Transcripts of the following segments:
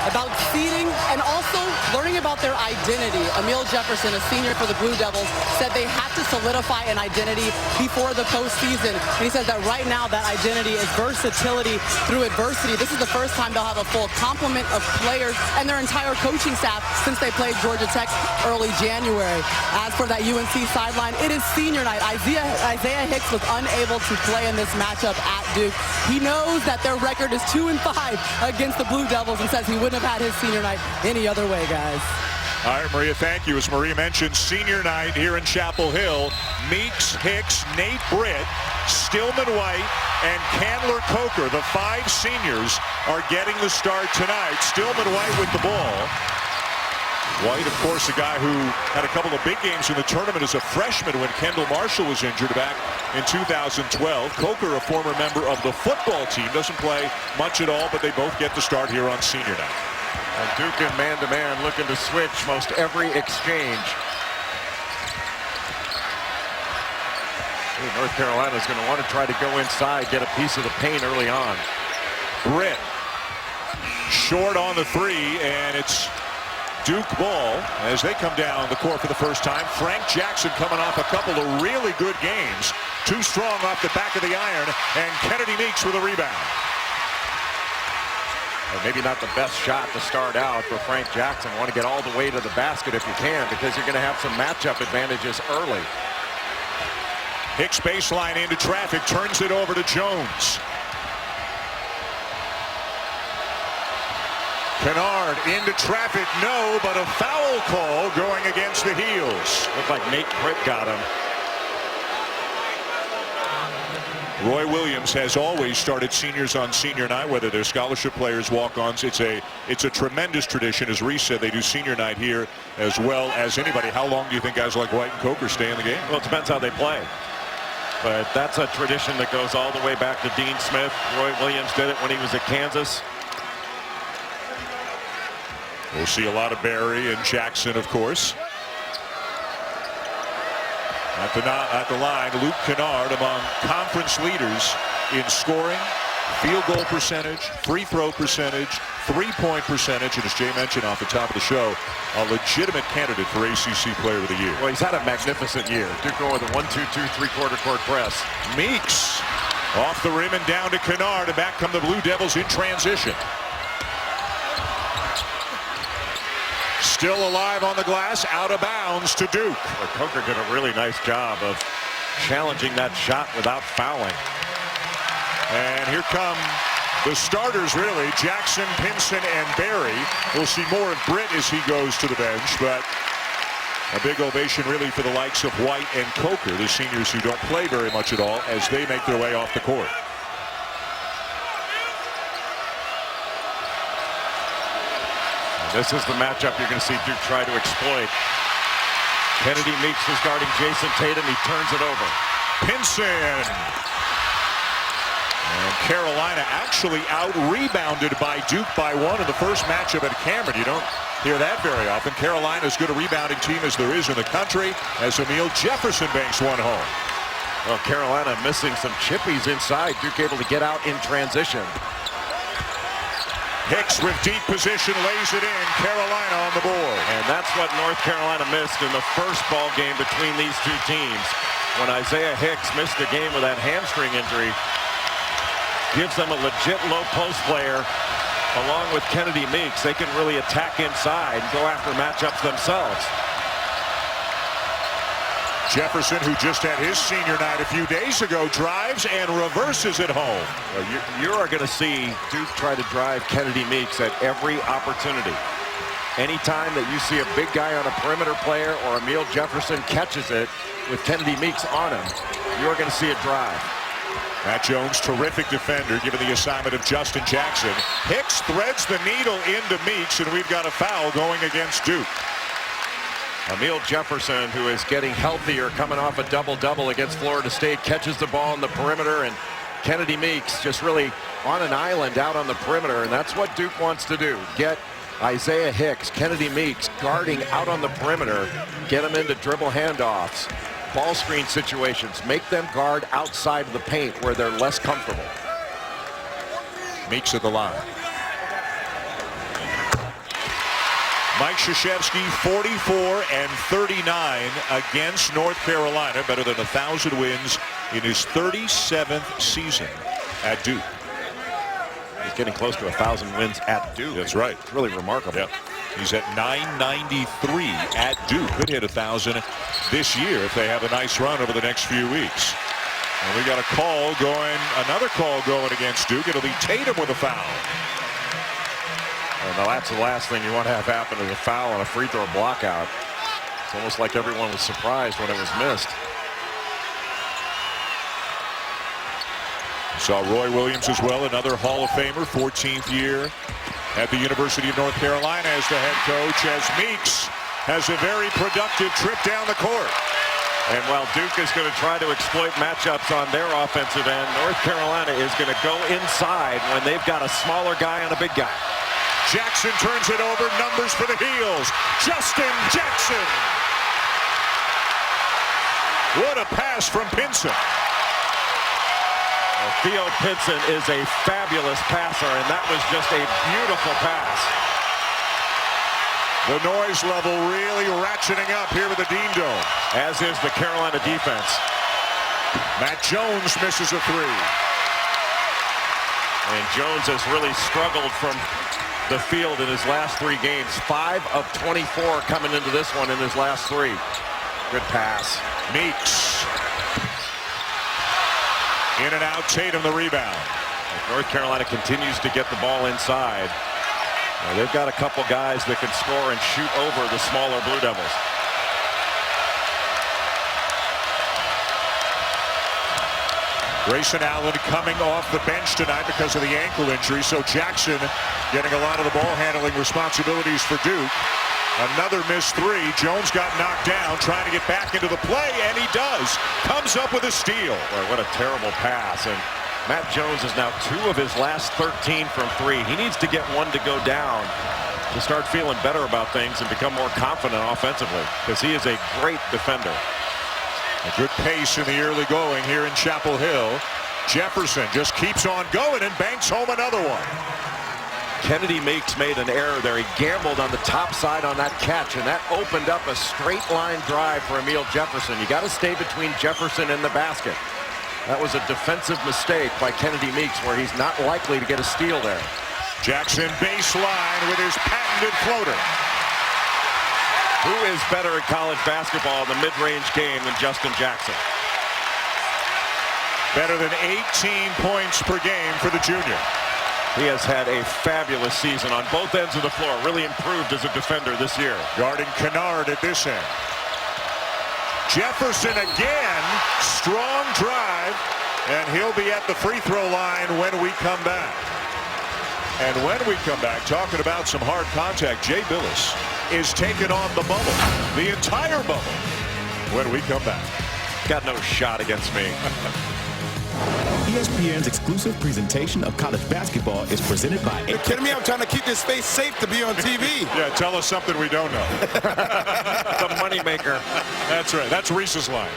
about seeding and also learning about their identity. Amile Jefferson, a senior for the Blue Devils, said they have to solidify an identity before the postseason. And he says that right now that identity is versatility through adversity. This is the first time they'll have a full complement of players and their entire coaching staff since they played Georgia Tech early January. As for that UNC sideline, it is senior night. Isaiah Hicks was unable to play in this matchup at Duke. He knows that their record is 2-5 against the Blue Devils and says he wouldn't have had his senior night any other way, guys. All right, Maria, thank you. As Maria mentioned, senior night here in Chapel Hill. Meeks, Hicks, Nate Britt, Stillman White, and Candler Coker, the 5 seniors, are getting the start tonight. Stillman White with the ball. White, of course, a guy who had a couple of big games in the tournament as a freshman when Kendall Marshall was injured back in 2012. Coker, a former member of the football team, doesn't play much at all, but they both get the start here on senior night. And Duke in man-to-man looking to switch most every exchange. North Carolina is going to want to try to go inside, get a piece of the paint early on. Britt short on the 3, and it's Duke ball as they come down the court for the first time. Frank Jackson coming off a couple of really good games. Too strong off the back of the iron, and Kennedy Meeks with a rebound. Well, maybe not the best shot to start out for Frank Jackson. Want to get all the way to the basket if you can, because you're going to have some matchup advantages early. Hicks baseline into traffic, turns it over to Jones. Kennard into traffic, no, but a foul call going against the heels. Looked like Nate Britt got him. Roy Williams has always started seniors on senior night, whether they're scholarship players, walk-ons. It's a tremendous tradition. As Reese said, they do senior night here as well as anybody. How long do you think guys like White and Coker stay in the game? Well, it depends how they play. But that's a tradition that goes all the way back to Dean Smith. Roy Williams did it when he was at Kansas. We'll see a lot of Barry and Jackson, of course. At the line, Luke Kennard among conference leaders in scoring, field goal percentage, free throw percentage, three-point percentage, and as Jay mentioned off the top of the show, a legitimate candidate for ACC Player of the Year. Well, he's had a magnificent year. Duke going with a 1-2-2 three-quarter court press. Meeks off the rim and down to Kennard, and back come the Blue Devils in transition. Still alive on the glass, out of bounds to Duke. Well, Coker did a really nice job of challenging that shot without fouling. And here come the starters, really. Jackson, Pinson, and Barry. We'll see more of Britt as he goes to the bench, but a big ovation really for the likes of White and Coker, the seniors who don't play very much at all, as they make their way off the court. This is the matchup you're going to see Duke try to exploit. Kennedy Meeks is guarding Jason Tatum. He turns it over. Pinson. And Carolina actually out-rebounded by Duke by 1 in the first matchup at Cameron. You don't hear that very often. Carolina as good a rebounding team as there is in the country, as Amile Jefferson banks one home. Well, Carolina missing some chippies inside. Duke able to get out in transition. Hicks with deep position, lays it in. Carolina on the board. And that's what North Carolina missed in the first ball game between these two teams. When Isaiah Hicks missed the game with that hamstring injury, gives them a legit low post player along with Kennedy Meeks. They can really attack inside and go after matchups themselves. Jefferson, who just had his senior night a few days ago, drives and reverses it home. Well, you are going to see Duke try to drive Kennedy Meeks at every opportunity. Anytime that you see a big guy on a perimeter player or Amile Jefferson catches it with Kennedy Meeks on him, you're going to see a drive. Matt Jones, terrific defender, given the assignment of Justin Jackson. Hicks threads the needle into Meeks, and we've got a foul going against Duke. Amile Jefferson, who is getting healthier, coming off a double-double against Florida State, catches the ball on the perimeter, and Kennedy Meeks just really on an island out on the perimeter, and that's what Duke wants to do. Get Isaiah Hicks, Kennedy Meeks guarding out on the perimeter, get them into dribble handoffs, ball screen situations, make them guard outside of the paint where they're less comfortable. Meeks at the line. Mike Krzyzewski, 44 and 39 against North Carolina, better than 1,000 wins in his 37th season at Duke. He's getting close to 1,000 wins at Duke. That's right. It's really remarkable. Yep. He's at 993 at Duke. Could hit 1,000 this year if they have a nice run over the next few weeks. And we got another call going against Duke. It'll be Tatum with a foul. And that's the last thing you want to have happen is a foul and a free throw block out. It's almost like everyone was surprised when it was missed. Saw Roy Williams as well, another Hall of Famer, 14th year at the University of North Carolina as the head coach, as Meeks has a very productive trip down the court. And while Duke is going to try to exploit matchups on their offensive end, North Carolina is going to go inside when they've got a smaller guy on a big guy. Jackson turns it over, numbers for the Heels. Justin Jackson. What a pass from Pinson. Theo Pinson is a fabulous passer, and that was just a beautiful pass. The noise level really ratcheting up here with the Dean Dome. As is the Carolina defense. Matt Jones misses a three. And Jones has really struggled from the field in his last 3 games. 5 of 24 coming into this one in his last 3. Good pass. Meeks. In and out, Tatum the rebound. North Carolina continues to get the ball inside. They've got a couple guys that can score and shoot over the smaller Blue Devils. Grayson Allen coming off the bench tonight because of the ankle injury, so Jackson getting a lot of the ball handling responsibilities for Duke. Another missed 3. Jones got knocked down, trying to get back into the play, and he does. Comes up with a steal. Boy, what a terrible pass. And Matt Jones is now 2 of his last 13 from 3. He needs to get 1 to go down to start feeling better about things and become more confident offensively, because he is a great defender. A good pace in the early going here in Chapel Hill. Jefferson just keeps on going and banks home another one. Kennedy Meeks made an error there. He gambled on the top side on that catch, and that opened up a straight line drive for Emil Jefferson. You got to stay between Jefferson and the basket. That was a defensive mistake by Kennedy Meeks, where he's not likely to get a steal there. Jackson baseline with his patented floater. Who is better at college basketball in the mid-range game than Justin Jackson? Better than 18 points per game for the junior. He has had a fabulous season on both ends of the floor. Really improved as a defender this year. Guarding Kennard at this end. Jefferson again. Strong drive. And he'll be at the free throw line when we come back. And when we come back, talking about some hard contact, Jay Bilas is taking on the bubble. The entire bubble. When we come back. Got no shot against me. ESPN's exclusive presentation of college basketball is presented by... Are you kidding me? I'm trying to keep this space safe to be on TV. Yeah, tell us something we don't know. The moneymaker. That's right. That's Reese's line.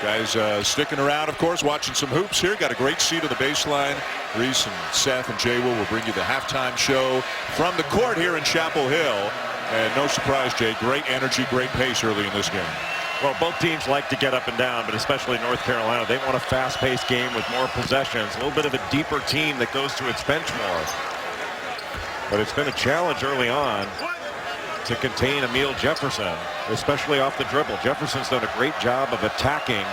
Guys sticking around, of course, watching some hoops here. Got a great seat on the baseline. Reese and Seth and Jay will bring you the halftime show from the court here in Chapel Hill. And no surprise, Jay, great energy, great pace early in this game. Well, both teams like to get up and down, but especially North Carolina. They want a fast-paced game with more possessions, a little bit of a deeper team that goes to its bench more. But it's been a challenge early on to contain Emil Jefferson, especially off the dribble. Jefferson's done a great job of attacking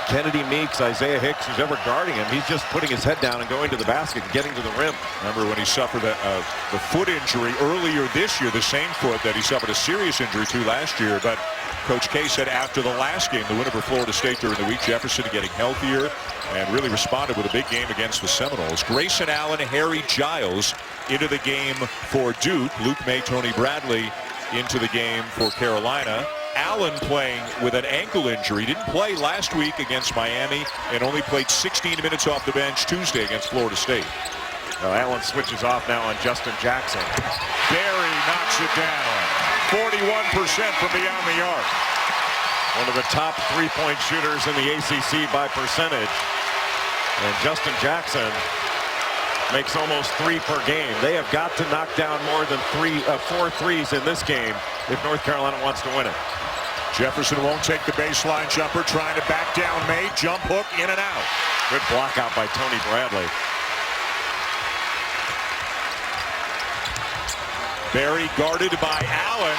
Kennedy Meeks, Isaiah Hicks, who's ever guarding him. He's just putting his head down and going to the basket and getting to the rim. Remember when he suffered the foot injury earlier this year, the same foot that he suffered a serious injury to last year. But Coach K said after the last game, the win over Florida State during the week, Jefferson getting healthier and really responded with a big game against the Seminoles. Grayson Allen, Harry Giles into the game for Duke. Luke May, Tony Bradley into the game for Carolina. Allen playing with an ankle injury. Didn't play last week against Miami and only played 16 minutes off the bench Tuesday against Florida State. Well, Allen switches off now on Justin Jackson. Barry knocks it down. 41% from beyond the arc. One of the top three-point shooters in the ACC by percentage. And Justin Jackson makes almost 3 per game. They have got to knock down more than 4 threes in this game if North Carolina wants to win it. Jefferson won't take the baseline jumper, trying to back down May. Jump hook, in and out. Good block out by Tony Bradley. Barry guarded by Allen.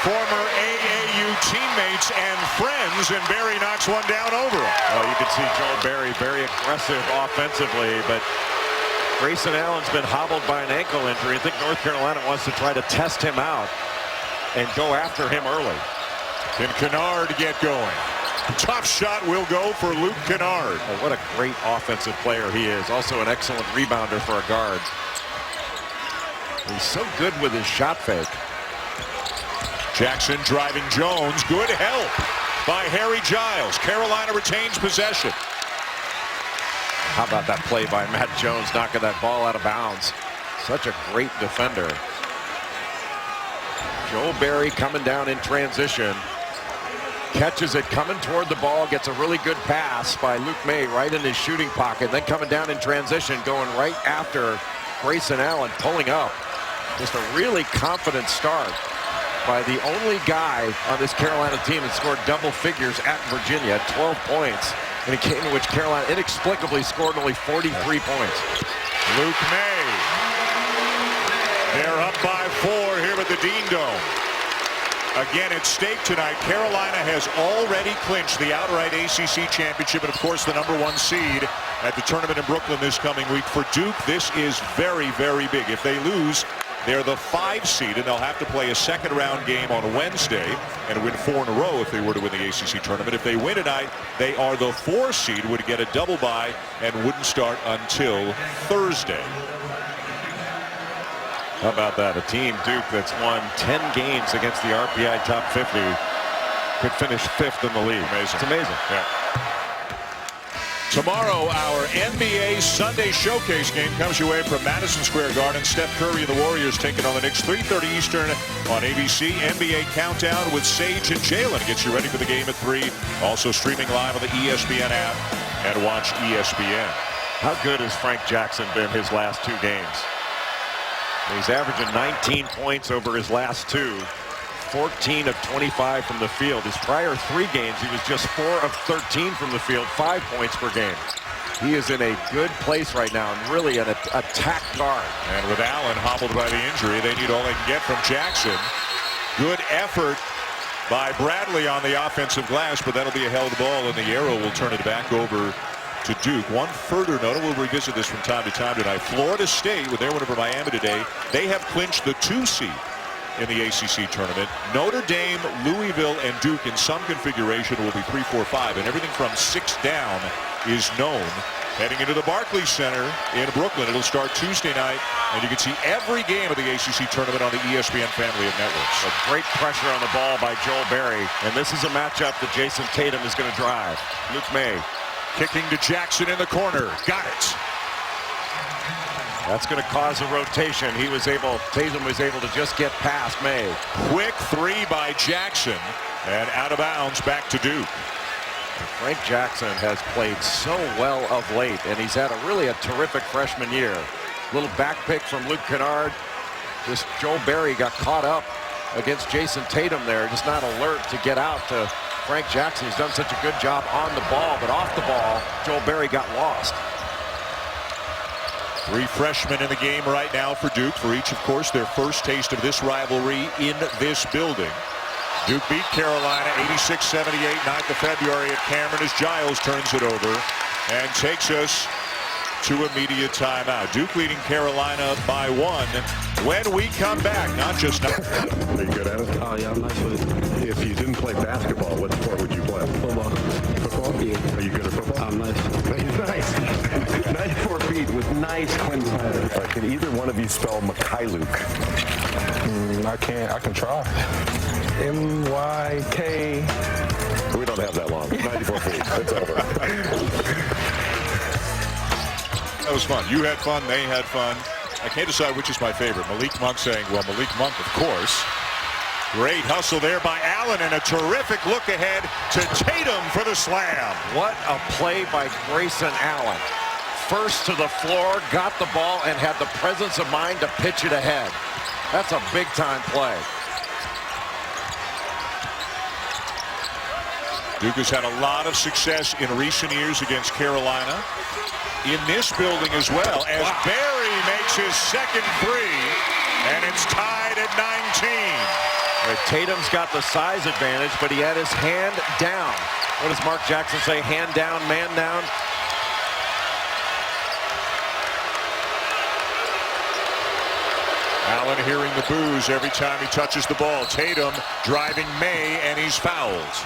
Former AAU teammates and friends, and Barry knocks one down over him. Well, you can see Joel Barry very aggressive offensively, but Grayson Allen's been hobbled by an ankle injury. I think North Carolina wants to try to test him out and go after him early. Can Kennard get going? Tough shot will go for Luke Kennard. Oh, what a great offensive player he is. Also an excellent rebounder for a guard. He's so good with his shot fake. Jackson driving Jones. Good help by Harry Giles. Carolina retains possession. How about that play by Matt Jones, knocking that ball out of bounds? Such a great defender. Joel Barry coming down in transition. Catches it coming toward the ball. Gets a really good pass by Luke May right in his shooting pocket. Then coming down in transition, going right after Grayson Allen, pulling up. Just a really confident start by the only guy on this Carolina team that scored double figures at Virginia, 12 points, in a game in which Carolina inexplicably scored only 43 points. Luke May. They're up by 4 here at the Dean Dome. Again at stake tonight, Carolina has already clinched the outright ACC championship and, of course, the #1 seed at the tournament in Brooklyn this coming week. For Duke, this is very, very big. If they lose, they're the 5 seed, and they'll have to play a second-round game on Wednesday and win 4 in a row if they were to win the ACC tournament. If they win tonight, they are the 4 seed, would get a double bye, and wouldn't start until Thursday. How about that? A team, Duke, that's won 10 games against the RPI top 50 could finish 5th in the league. Amazing. It's amazing. Yeah. Tomorrow, our NBA Sunday Showcase game comes your way from Madison Square Garden. Steph Curry and the Warriors taking on the Knicks, 3:30 Eastern on ABC. NBA Countdown with Sage and Jalen gets you ready for the game at 3. Also streaming live on the ESPN app and watch ESPN. How good has Frank Jackson been his last 2 games? He's averaging 19 points over his last 2. 14 of 25 from the field. His prior 3 games, he was just 4 of 13 from the field, 5 points per game. He is in a good place right now and really an attack guard. And with Allen hobbled by the injury, they need all they can get from Jackson. Good effort by Bradley on the offensive glass, but that'll be a held ball, and the arrow will turn it back over to Duke. One further note, and we'll revisit this from time to time tonight. Florida State, with their win over Miami today, they have clinched the 2 seed in the ACC tournament. Notre Dame, Louisville, and Duke in some configuration will be 3, 4, 5, and everything from 6 down is known. Heading into the Barclays Center in Brooklyn. It'll start Tuesday night, and you can see every game of the ACC tournament on the ESPN family of networks. A great pressure on the ball by Joel Barry, and this is a matchup that Jason Tatum is going to drive. Luke May kicking to Jackson in the corner. Got it. That's going to cause a rotation. Tatum was able to just get past May. Quick 3 by Jackson, and out of bounds back to Duke. Frank Jackson has played so well of late, and he's had a terrific freshman year. Little back pick from Luke Kennard. Just Joel Barry got caught up against Jason Tatum there, just not alert to get out to Frank Jackson. He's done such a good job on the ball, but off the ball, Joel Barry got lost. 3 freshmen in the game right now for Duke, for each, of course, their first taste of this rivalry in this building. Duke beat Carolina 86-78, 9th of February at Cameron as Giles turns it over and takes us to a media timeout. Duke leading Carolina by 1. When we come back, not just now. Are you good at it? Oh, yeah, I'm nice with it. If you didn't play basketball, what sport would you play? Football. Football? Yeah. Are you good at football? I'm nice. He's nice. 94 feet with nice clean hands. Can either one of you spell Mykhailiuk? I can't. I can try. M-Y-K. We don't have that long. 94 feet. It's over. That was fun. You had fun. They had fun. I can't decide which is my favorite. Malik Monk saying, well, Malik Monk, of course. Great hustle there by Allen, and a terrific look ahead to Tatum for the slam. What a play by Grayson Allen. first to the floor, got the ball, and had the presence of mind to pitch it ahead. That's a big-time play. Duke has had a lot of success in recent years against Carolina. In this building as well, as Barry makes his second three, and it's tied at 19. Tatum's got the size advantage, but he had his hand down. What does Mark Jackson say? Hand down, man down? Allen hearing the boos every time he touches the ball. Tatum driving May, and he's fouled.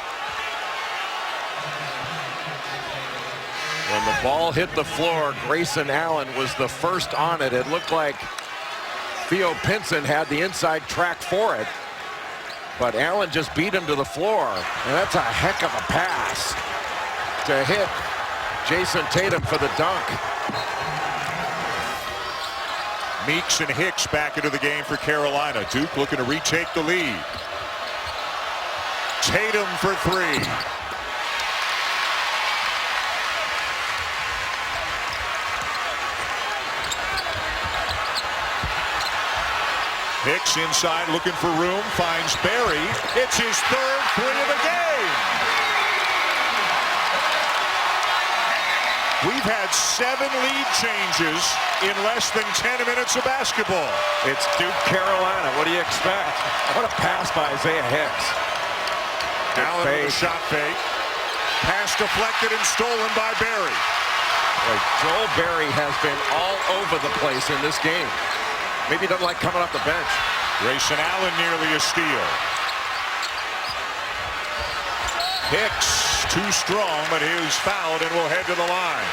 When the ball hit the floor, Grayson Allen was the first on it. It looked like Theo Pinson had the inside track for it, but Allen just beat him to the floor, and that's a heck of a pass to hit Jason Tatum for the dunk. Meeks and Hicks back into the game for Carolina. Duke looking to retake the lead. Tatum for three. Hicks inside looking for room, finds Barry. It's his third three of the game. We've had 7 lead changes in less than 10 minutes of basketball. It's Duke, Carolina. What do you expect? What a pass by Isaiah Hicks. Allen with a shot fake. Pass deflected and stolen by Barry. Boy, Joel Barry has been all over the place in this game. Maybe he doesn't like coming off the bench. Grayson Allen nearly a steal. Hicks too strong, but he is fouled and will head to the line.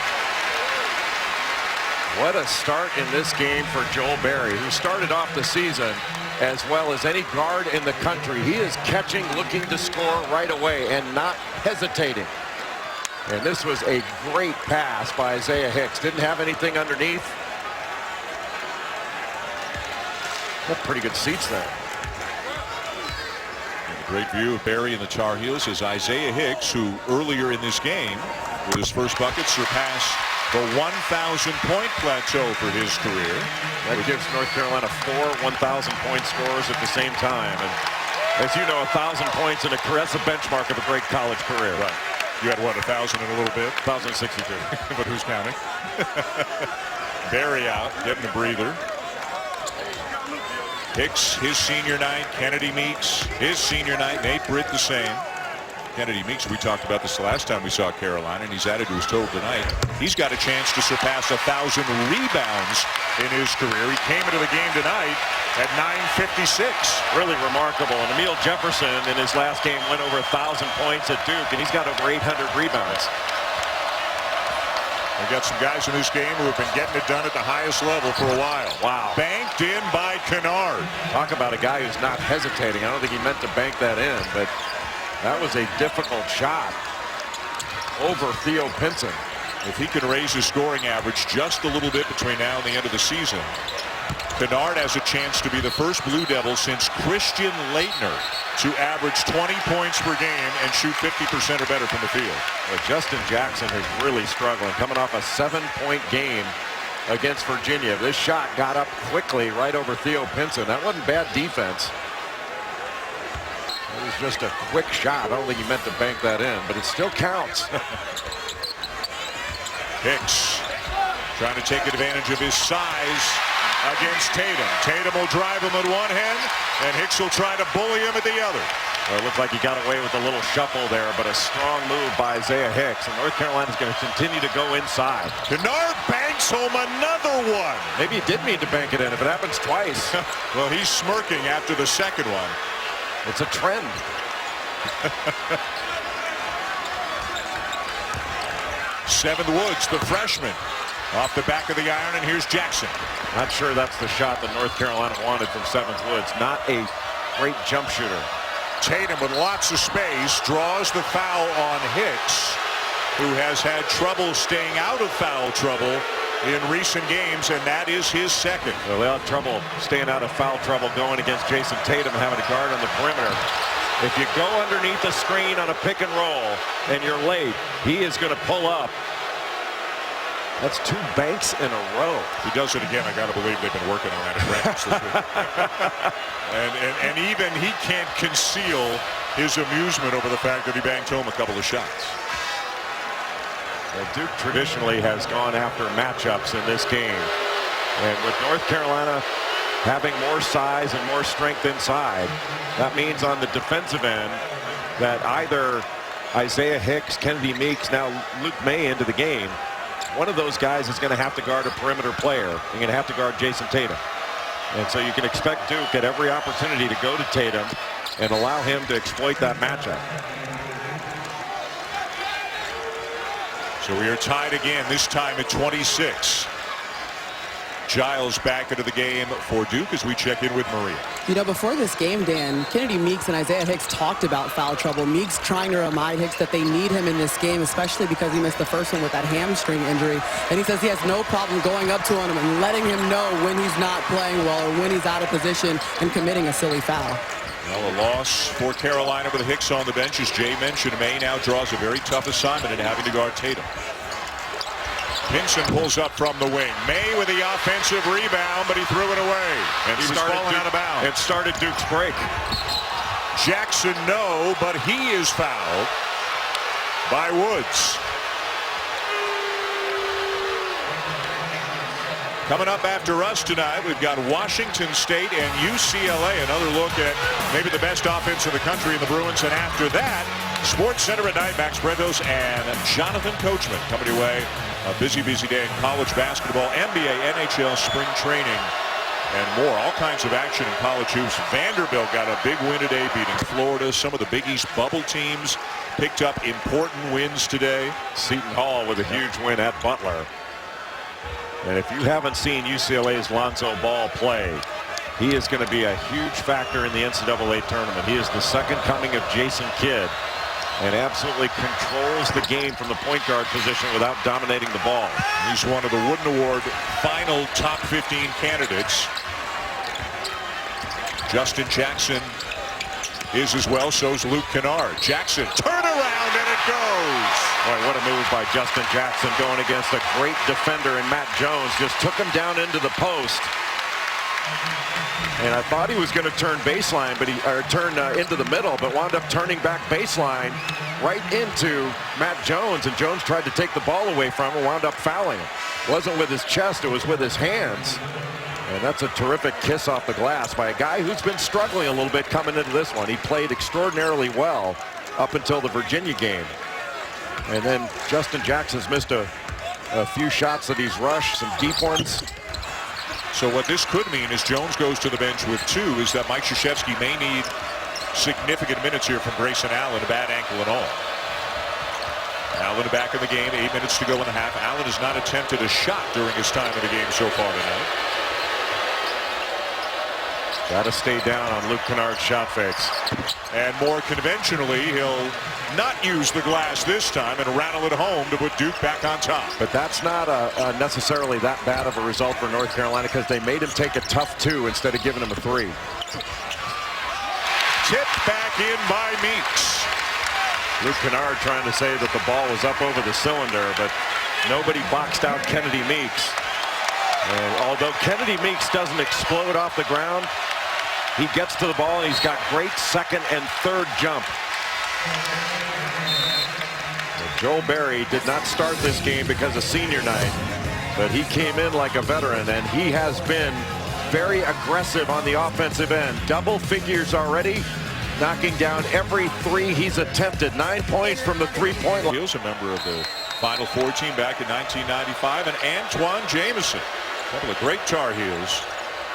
What a start in this game for Joel Barry, who started off the season as well as any guard in the country. He is catching, looking to score right away, and not hesitating. And this was a great pass by Isaiah Hicks. Didn't have anything underneath. Pretty good seats there. A great view of Barry and the Tar Heels as Isaiah Hicks, who earlier in this game with his first bucket surpassed the 1,000-point plateau for his career. That gives North Carolina 4 1,000-point scorers at the same time. And as you know, 1,000 points in a career, that's a benchmark of a great college career. Right. You had what, 1,000 in a little bit? 1,062. But who's counting? Barry out, getting a breather. Hicks, his senior night. Kennedy Meeks, his senior night. Nate Britt, the same. Kennedy Meeks, we talked about this the last time we saw Carolina, and he's added to his total tonight. He's got a chance to surpass 1,000 rebounds in his career. He came into the game tonight at 956. Really remarkable. And Emil Jefferson in his last game went over 1,000 points at Duke, and he's got over 800 rebounds. We got some guys in this game who have been getting it done at the highest level for a while. Wow. Banked in by Kennard. Talk about a guy who's not hesitating. I don't think he meant to bank that in, but that was a difficult shot over Theo Pinson. If he can raise his scoring average just a little bit between now and the end of the season, Kennard has a chance to be the first Blue Devil since Christian Laettner to average 20 points per game and shoot 50% or better from the field. Well, Justin Jackson is really struggling, coming off a 7-point game against Virginia. This shot got up quickly right over Theo Pinson. That wasn't bad defense. It was just a quick shot. I don't think he meant to bank that in, but it still counts. Hicks trying to take advantage of his size against Tatum. Tatum will drive him with one hand, and Hicks will try to bully him at the other. Well, it looked like he got away with a little shuffle there, but a strong move by Isaiah Hicks. And North Carolina's going to continue to go inside. Kennard banks home another one. Maybe he did mean to bank it in if it happens twice. Well, he's smirking after the second one. It's a trend. Seventh Woods, the freshman, off the back of the iron, and here's Jackson. Not sure that's the shot that North Carolina wanted from Seventh Woods. Not a great jump shooter. Tatum with lots of space draws the foul on Hicks, who has had trouble staying out of foul trouble in recent games, and that is his second. Well, they had trouble staying out of foul trouble going against Jason Tatum, having a guard on the perimeter. If you go underneath the screen on a pick and roll and you're late, he is going to pull up That's 2 banks in a row. He does it again. I got to believe they've been working on that at practice this week. and even he can't conceal his amusement over the fact that he banked home a couple of shots. Well, Duke traditionally has gone after matchups in this game. And with North Carolina having more size and more strength inside, that means on the defensive end that either Isaiah Hicks, Kennedy Meeks, now Luke May into the game, one of those guys is going to have to guard a perimeter player. You're going to have to guard Jason Tatum. And so you can expect Duke at every opportunity to go to Tatum and allow him to exploit that matchup. So we are tied again, this time at 26. Giles back into the game for Duke as we check in with Maria. You know, before this game, Dan, Kennedy Meeks and Isaiah Hicks talked about foul trouble. Meeks trying to remind Hicks that they need him in this game, especially because he missed the first one with that hamstring injury. And he says he has no problem going up to him and letting him know when he's not playing well or when he's out of position and committing a silly foul. Well, a loss for Carolina with Hicks on the bench. As Jay mentioned, May now draws a very tough assignment in having to guard Tatum. Pinson pulls up from the wing. May with the offensive rebound, but he threw it away. And he was falling out of bounds. It started Duke's break. Jackson, no, but he is fouled by Woods. Coming up after us tonight, we've got Washington State and UCLA. Another look at maybe the best offense in the country in the Bruins. And after that, Sports Center at night, Max Brentos and Jonathan Coachman coming your way. A busy, busy day in college basketball, NBA, NHL, spring training, and more. All kinds of action in college hoops. Vanderbilt got a big win today, beating Florida. Some of the Big East bubble teams picked up important wins today. Seton Hall with a huge win at Butler. And if you haven't seen UCLA's Lonzo Ball play, he is going to be a huge factor in the NCAA tournament. He is the second coming of Jason Kidd and absolutely controls the game from the point guard position without dominating the ball. He's one of the Wooden Award final top 15 candidates. Justin Jackson is as well, so's Luke Kennard. Jackson, turn around, and it goes. Boy, what a move by Justin Jackson going against a great defender in Matt Jones. Just took him down into the post. And I thought he was going to turn baseline, but turn into the middle, but wound up turning back baseline right into Matt Jones. And Jones tried to take the ball away from him, wound up fouling him. Wasn't with his chest, it was with his hands. And that's a terrific kiss off the glass by a guy who's been struggling a little bit coming into this one. He played extraordinarily well up until the Virginia game. And then Justin Jackson's missed a few shots that he's rushed, some deep ones. So what this could mean is Jones goes to the bench with 2 is that Mike Krzyzewski may need significant minutes here from Grayson Allen, a bad ankle and all. Allen back in the game, 8 minutes to go in the half. Allen has not attempted a shot during his time in the game so far tonight. Got to stay down on Luke Kennard's shot fakes. And more conventionally, he'll not use the glass this time and rattle it home to put Duke back on top. But that's not necessarily that bad of a result for North Carolina because they made him take a tough 2 instead of giving him a 3. Tipped back in by Meeks. Luke Kennard trying to say that the ball was up over the cylinder, but nobody boxed out Kennedy Meeks. And although Kennedy Meeks doesn't explode off the ground, he gets to the ball and he's got great second and third jump. And Joel Berry did not start this game because of senior night, but he came in like a veteran and he has been very aggressive on the offensive end. Double figures already, knocking down every 3 he's attempted. 9 points from the 3-point line. He was a member of the Final Four team back in 1995, and Antoine Jamison. A couple of great Tar Heels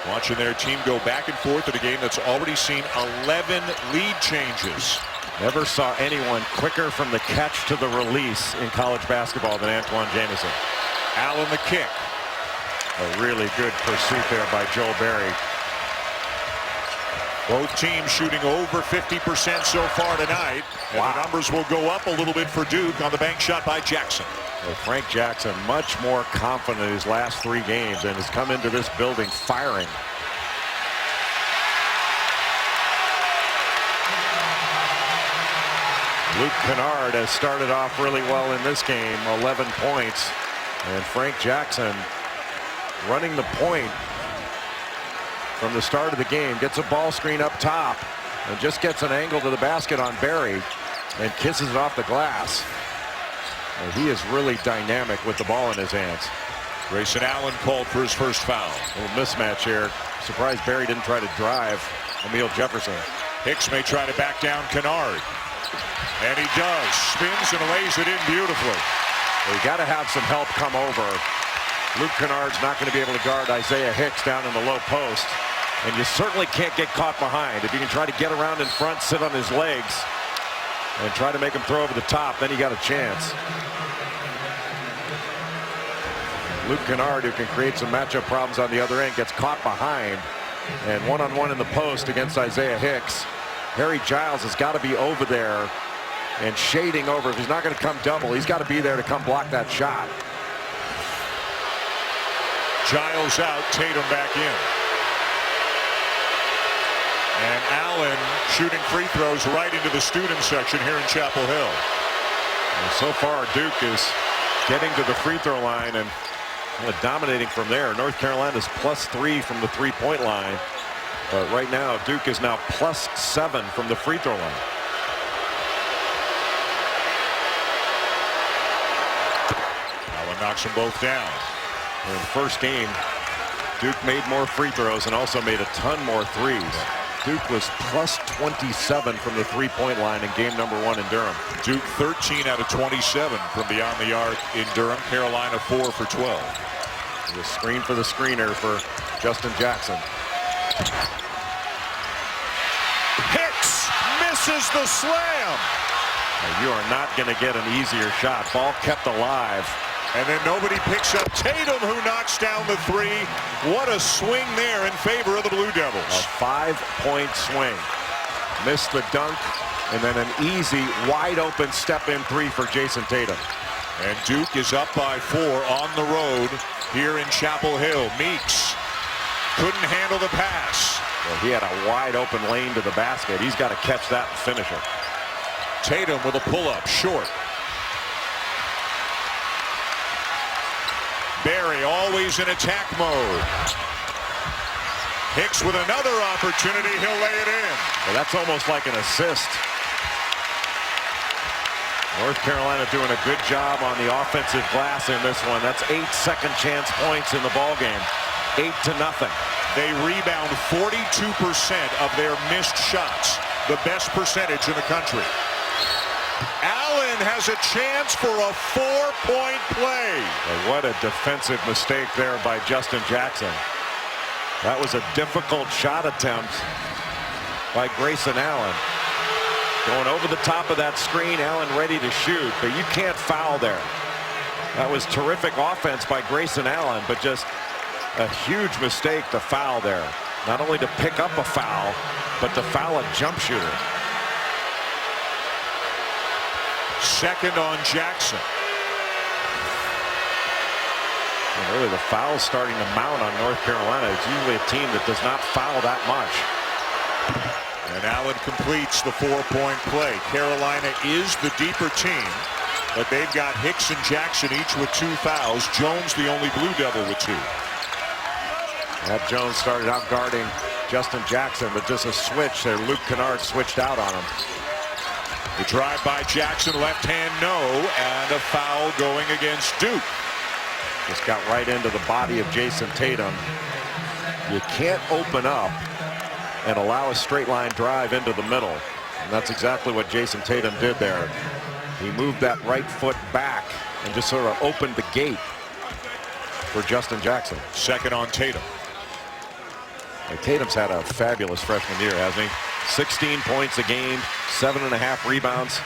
watching their team go back and forth in a game that's already seen 11 lead changes. Never saw anyone quicker from the catch to the release in college basketball than Antoine Jamison. Allen the kick. A really good pursuit there by Joel Berry. Both teams shooting over 50% so far tonight. And the numbers will go up a little bit for Duke on the bank shot by Jackson. Well, Frank Jackson much more confident in his last 3 games and has come into this building firing. Luke Kennard has started off really well in this game, 11 points. And Frank Jackson running the point from the start of the game. Gets a ball screen up top and just gets an angle to the basket on Barry and kisses it off the glass. Well, he is really dynamic with the ball in his hands. Grayson Allen called for his first foul. A little mismatch here. Surprised Barry didn't try to drive Amile Jefferson. Hicks may try to back down Kennard. And he does. Spins and lays it in beautifully. Well, you got to have some help come over. Luke Kennard's not going to be able to guard Isaiah Hicks down in the low post. And you certainly can't get caught behind. If you can try to get around in front, sit on his legs, and try to make him throw over the top, then you got a chance. Luke Kennard, who can create some matchup problems on the other end, gets caught behind. And one-on-one in the post against Isaiah Hicks. Harry Giles has got to be over there and shading over. If he's not going to come double, he's got to be there to come block that shot. Giles out, Tatum back in. And Allen shooting free throws right into the student section here in Chapel Hill. And so far, Duke is getting to the free throw line and dominating from there. North Carolina's +3 from the three-point line. But right now, Duke is now +7 from the free throw line. Allen knocks them both down. In the first game, Duke made more free throws and also made a ton more threes. Duke was +27 from the three-point line in game number 1 in Durham. Duke 13 out of 27 from beyond the arc in Durham. Carolina 4 for 12. The screen for the screener for Justin Jackson. Hicks misses the slam. Now, you are not going to get an easier shot. Ball kept alive. And then nobody picks up Tatum, who knocks down the three. What a swing there in favor of the Blue Devils. A 5-point swing. Missed the dunk, and then an easy, wide-open step-in three for Jason Tatum. And Duke is up by 4 on the road here in Chapel Hill. Meeks couldn't handle the pass. Well, he had a wide-open lane to the basket. He's got to catch that and finish it. Tatum with a pull-up, short. Barry always in attack mode. Hicks with another opportunity. He'll lay it in. Well, that's almost like an assist. North Carolina doing a good job on the offensive glass in this one. That's 8 second chance points in the ball game. 8-0. They rebound 42% of their missed shots, the best percentage in the country. Allen has a chance for a 4-point play. Well, what a defensive mistake there by Justin Jackson. That was a difficult shot attempt by Grayson Allen. Going over the top of that screen, Allen ready to shoot, but you can't foul there. That was terrific offense by Grayson Allen, but just a huge mistake to foul there. Not only to pick up a foul, but to foul a jump shooter. Second on Jackson. And really, the foul's starting to mount on North Carolina. It's usually a team that does not foul that much. And Allen completes the 4-point play. Carolina is the deeper team, but they've got Hicks and Jackson each with 2 fouls. Jones the only Blue Devil with 2. Matt Jones started out guarding Justin Jackson, but just a switch there. Luke Kennard switched out on him. The drive by Jackson, left hand no, and a foul going against Duke. Just got right into the body of Jason Tatum. You can't open up and allow a straight line drive into the middle. And that's exactly what Jason Tatum did there. He moved that right foot back and just sort of opened the gate for Justin Jackson. Second on Tatum. Well, Tatum's had a fabulous freshman year, hasn't he? 16 points a game, 7.5 rebounds.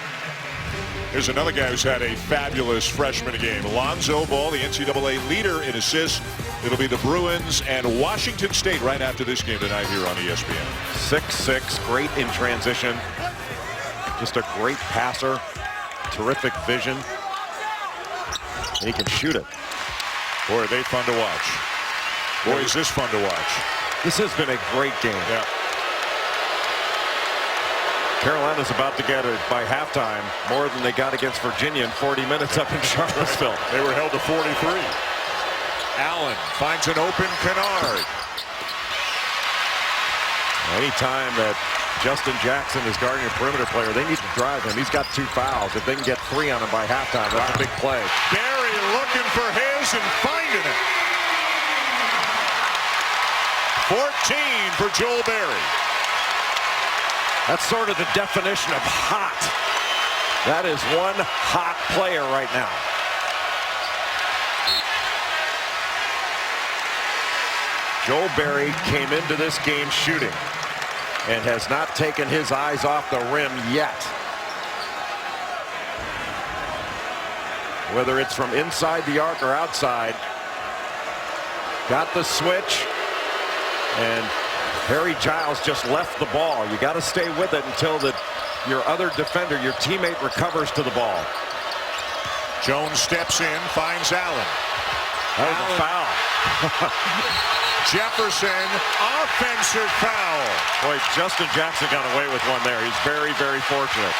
Here's another guy who's had a fabulous freshman game. Lonzo Ball, the NCAA leader in assists. It'll be the Bruins and Washington State right after this game tonight here on ESPN. 6'6", great in transition. Just a great passer. Terrific vision. And he can shoot it. Boy, are they fun to watch. Boy, is this fun to watch. This has been a great game. Yeah. Carolina's about to get it by halftime more than they got against Virginia in 40 minutes up in Charlottesville. They were held to 43. Allen finds an open Kennard. Anytime that Justin Jackson is guarding a perimeter player, they need to drive him. He's got 2 fouls. If they can get 3 on him by halftime, that's a big play. Barry looking for his and finding it. 14 for Joel Barry. That's sort of the definition of hot. That is one hot player right now. Joel Barry came into this game shooting and has not taken his eyes off the rim yet. Whether it's from inside the arc or outside, got the switch, and Harry Giles just left the ball. You got to stay with it until your other defender, your teammate, recovers to the ball. Jones steps in, finds Allen. That was a foul. Jefferson, offensive foul. Boy, Justin Jackson got away with one there. He's very, very fortunate.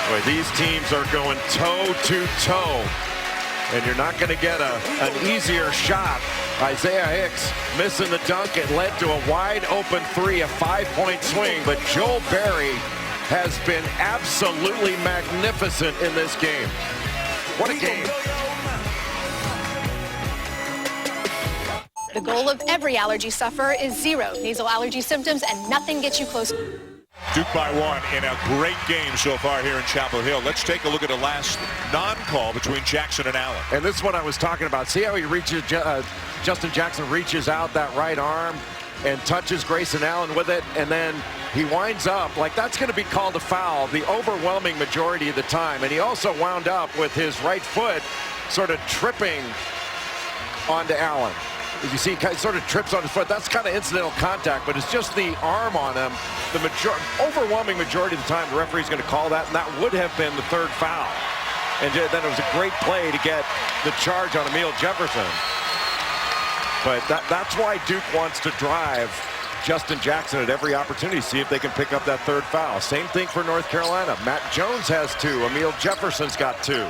Boy, these teams are going toe to toe, and you're not going to get an easier shot. Isaiah Hicks missing the dunk. It led to a wide open 3, a 5-point swing, but Joel Barry has been absolutely magnificent in this game. What a game. The goal of every allergy sufferer is 0 nasal allergy symptoms, and nothing gets you close. Duke by 1 in a great game so far here in Chapel Hill. Let's take a look at the last non-call between Jackson and Allen. And this is what I was talking about. See how he reaches, Justin Jackson reaches out that right arm and touches Grayson Allen with it, and then he winds up like that's going to be called a foul the overwhelming majority of the time. And he also wound up with his right foot sort of tripping onto Allen. As you see, he sort of trips on his foot. That's kind of incidental contact, but it's just the arm on him. The overwhelming majority of the time, the referee's going to call that, and that would have been the 3rd foul. And then it was a great play to get the charge on Emil Jefferson. But that's why Duke wants to drive Justin Jackson at every opportunity, see if they can pick up that 3rd foul. Same thing for North Carolina. Matt Jones has 2. Emil Jefferson's got 2.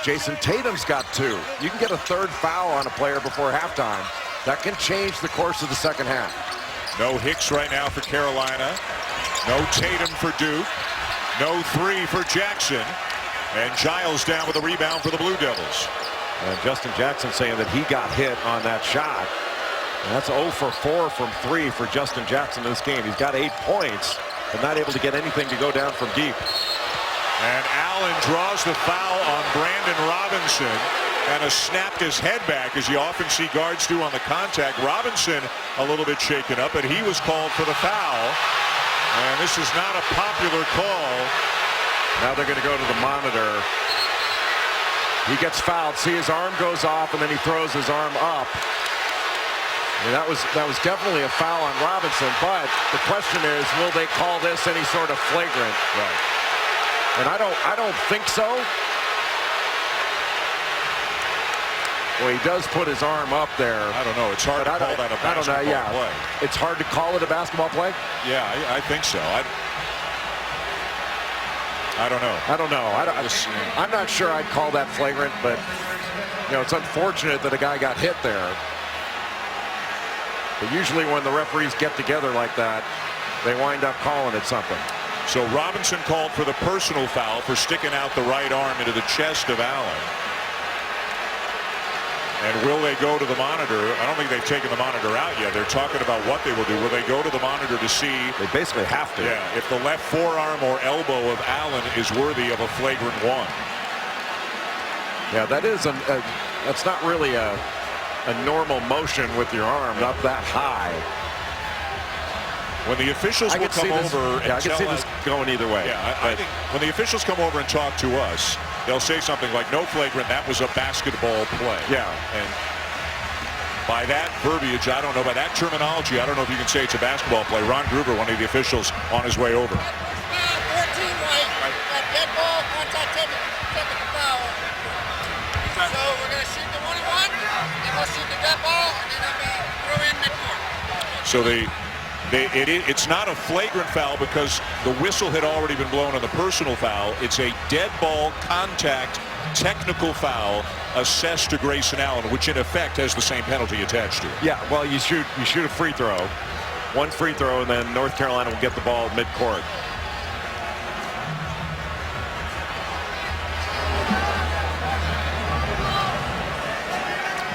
Jason Tatum's got 2. You can get a 3rd foul on a player before halftime. That can change the course of the second half. No Hicks right now for Carolina. No Tatum for Duke. No 3 for Jackson. And Giles down with a rebound for the Blue Devils. And Justin Jackson saying that he got hit on that shot. And that's 0 for 4 from 3 for Justin Jackson in this game. He's got 8 points, but not able to get anything to go down from deep. And Allen draws the foul on Brandon Robinson and has snapped his head back, as you often see guards do on the contact. Robinson a little bit shaken up, but he was called for the foul. And this is not a popular call. Now they're going to go to the monitor. He gets fouled. See, his arm goes off, and then he throws his arm up. I mean, that was definitely a foul on Robinson, but the question is, will they call this any sort of flagrant? Right. And I don't think so. Well, he does put his arm up there. I don't know. It's hard to call that a basketball play. It's hard to call it a basketball play? Yeah, I think so. I don't know. I don't know. I'm not sure I'd call that flagrant, but you know, it's unfortunate that a guy got hit there. But usually when the referees get together like that, they wind up calling it something. So Robinson called for the personal foul for sticking out the right arm into the chest of Allen. And will they go to the monitor? I don't think they've taken the monitor out yet. They're talking about what they will do. Will they go to the monitor to see? They basically have to. Yeah, if the left forearm or elbow of Allen is worthy of a flagrant 1. Yeah, that is that's not really a normal motion with your arm up that high. When the officials will come over and I can see this going either way. Yeah, I think when the officials come over and talk to us, they'll say something like, no flagrant, that was a basketball play. Yeah. And by that verbiage, I don't know, by that terminology, I don't know if you can say it's a basketball play. Ron Gruber, one of the officials, on his way over. 14 right, dead ball, contact technical foul. So we're going to shoot the 1-1, and we'll shoot the dead ball, and then throw in So it's not a flagrant foul because the whistle had already been blown on the personal foul. It's a dead ball contact technical foul assessed to Grayson Allen, which in effect has the same penalty attached to it. Yeah, well, you shoot a free throw, one free throw, and then North Carolina will get the ball at midcourt.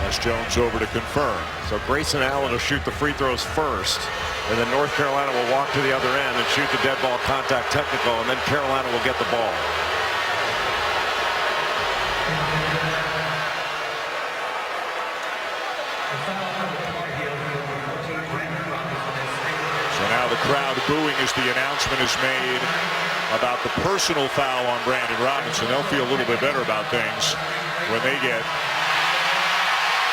Wes Jones over to confirm. So Grayson Allen will shoot the free throws first, and then North Carolina will walk to the other end and shoot the dead ball contact technical, and then Carolina will get the ball. So now the crowd booing as the announcement is made about the personal foul on Brandon Robinson. They'll feel a little bit better about things when they get.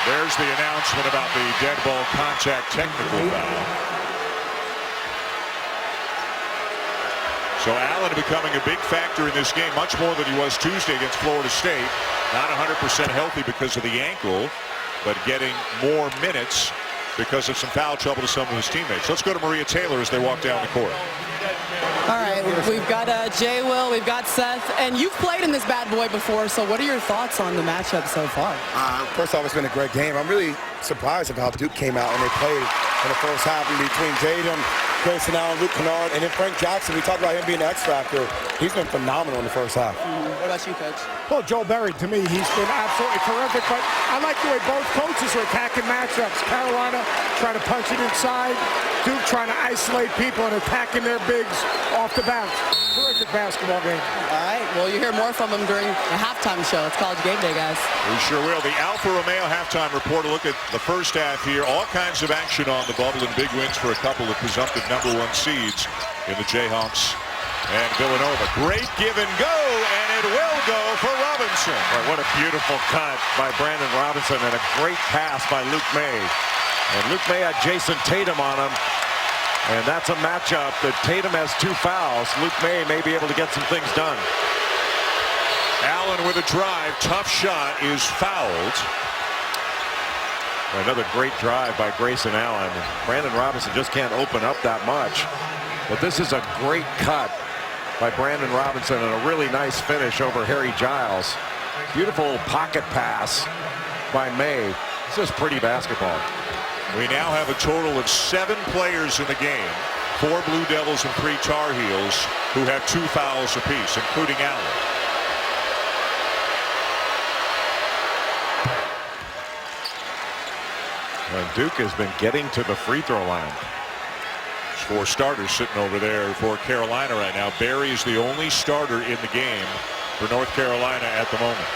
There's the announcement about the dead ball contact technical foul. So Allen becoming a big factor in this game, much more than he was Tuesday against Florida State. Not 100% healthy because of the ankle, but getting more minutes because of some foul trouble to some of his teammates. Let's go to Maria Taylor as they walk down the court. All right, we've got Jay Will, we've got Seth, and you've played in this bad boy before, so what are your thoughts on the matchup so far? First off, it's been a great game. I'm really surprised of how Duke came out and they played in the first half in between Tatum, Grayson Allen, Luke Kennard, and then Frank Jackson. We talked about him being an X factor. He's been phenomenal in the first half. What about you, Coach? Well, Joel Berry, to me, he's been absolutely terrific, but I like the way both coaches are attacking matchups. Carolina trying to punch it inside, Duke trying to isolate people and attacking their bigs off the bounce. Terrific basketball game. All right, well, you hear more from them during the halftime show. It's College Game Day, guys. We sure will. The Alfa Romeo halftime report. A look at the first half here. All kinds of action on the bubble and big wins for a couple of presumptive #1 seeds in the Jayhawks and Villanova. Great give and go, and it will go for Robinson. Boy, what a beautiful cut by Brandon Robinson and a great pass by Luke May. And Luke May had Jason Tatum on him. And that's a matchup that Tatum has 2 fouls. Luke May may be able to get some things done. Allen with a drive. Tough shot is fouled. Another great drive by Grayson Allen. Brandon Robinson just can't open up that much. But this is a great cut by Brandon Robinson and a really nice finish over Harry Giles. Beautiful pocket pass by May. This is pretty basketball. We now have a total of 7 players in the game, 4 Blue Devils and 3 Tar Heels, who have 2 fouls apiece, including Allen. And Duke has been getting to the free throw line. 4 starters sitting over there for Carolina right now. Berry is the only starter in the game for North Carolina at the moment.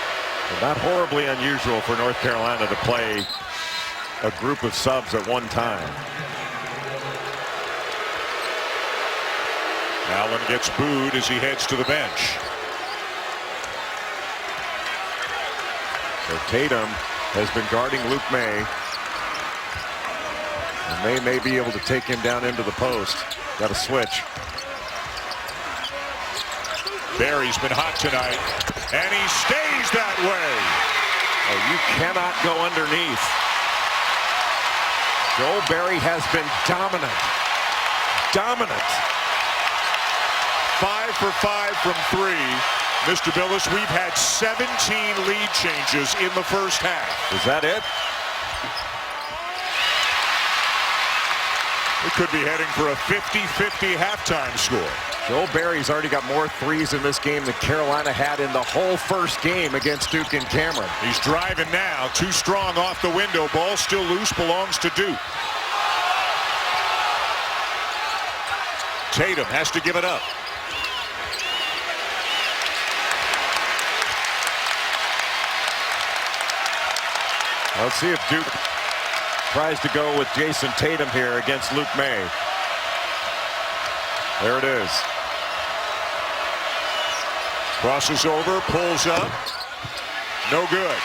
And not horribly unusual for North Carolina to play a group of subs at one time. Allen gets booed as he heads to the bench. So Tatum has been guarding Luke May. And May may be able to take him down into the post. Got a switch. Berry's been hot tonight, and he stays that way. Oh, you cannot go underneath. Joel Berry has been dominant. Dominant. 5 for 5 from 3. Mr. Billis, we've had 17 lead changes in the first half. Is that it? We could be heading for a 50-50 halftime score. Joel Berry's already got more threes in this game than Carolina had in the whole first game against Duke and Cameron. He's driving now. Too strong off the window. Ball still loose. Belongs to Duke. Tatum has to give it up. Let's see if Duke tries to go with Jason Tatum here against Luke May. There it is. Crosses over, pulls up. No good.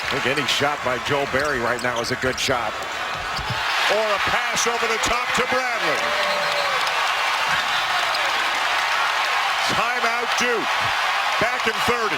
I think any shot by Joel Berry right now is a good shot. Or a pass over the top to Bradley. Timeout Duke. Back in 30.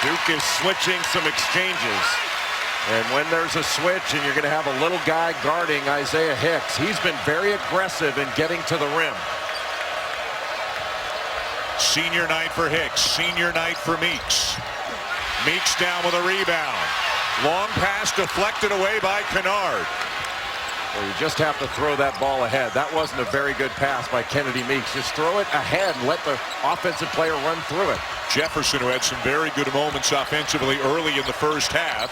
Duke is switching some exchanges. And when there's a switch and you're going to have a little guy guarding Isaiah Hicks, he's been very aggressive in getting to the rim. Senior night for Hicks. Senior night for Meeks. Meeks down with a rebound. Long pass deflected away by Kennard. Well, you just have to throw that ball ahead. That wasn't a very good pass by Kennedy Meeks. Just throw it ahead and let the offensive player run through it. Jefferson, who had some very good moments offensively early in the first half.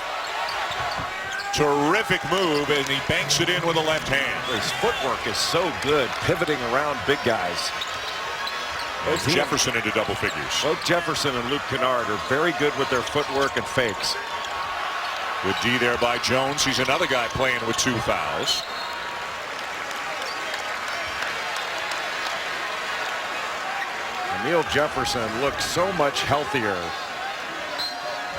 Terrific move, and he banks it in with the left hand. His footwork is so good, pivoting around big guys. Both Jefferson into double figures. Both Jefferson and Luke Kennard are very good with their footwork and fakes. Good D there by Jones. He's another guy playing with 2 fouls. Emil Jefferson looks so much healthier.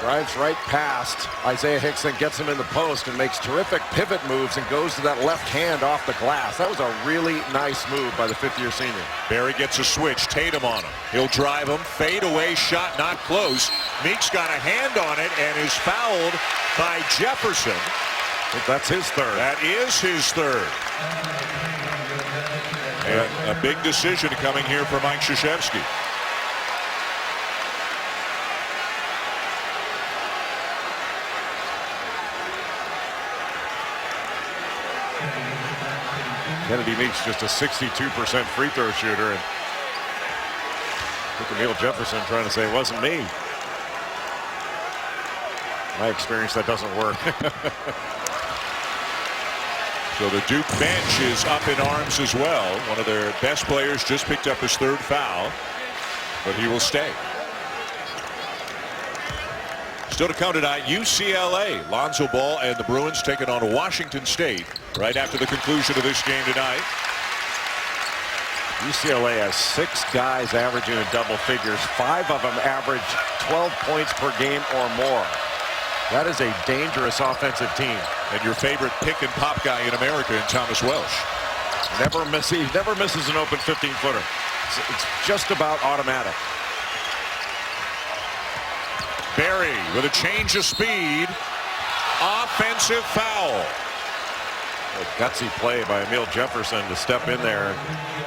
Drives right past Isaiah Hicks and gets him in the post and makes terrific pivot moves and goes to that left hand off the glass. That was a really nice move by the 5th-year senior. Barry gets a switch. Tatum on him. He'll drive him. Fade away shot not close. Meeks got a hand on it and is fouled by Jefferson. That's his third. That is his third. And a big decision coming here for Mike Krzyzewski. Kennedy Meeks just a 62% free throw shooter, and I think Emil Jefferson trying to say it wasn't me. My experience, that doesn't work. So the Duke bench is up in arms as well. One of their best players just picked up his 3rd foul, but he will stay. Still to come tonight, UCLA. Lonzo Ball and the Bruins taking on Washington State right after the conclusion of this game tonight. UCLA has 6 guys averaging in double figures. 5 of them average 12 points per game or more. That is a dangerous offensive team. And your favorite pick and pop guy in America in Thomas Welsh. He never misses an open 15-footer. It's just about automatic. Barry with a change of speed. Offensive foul. A gutsy play by Emil Jefferson to step in there and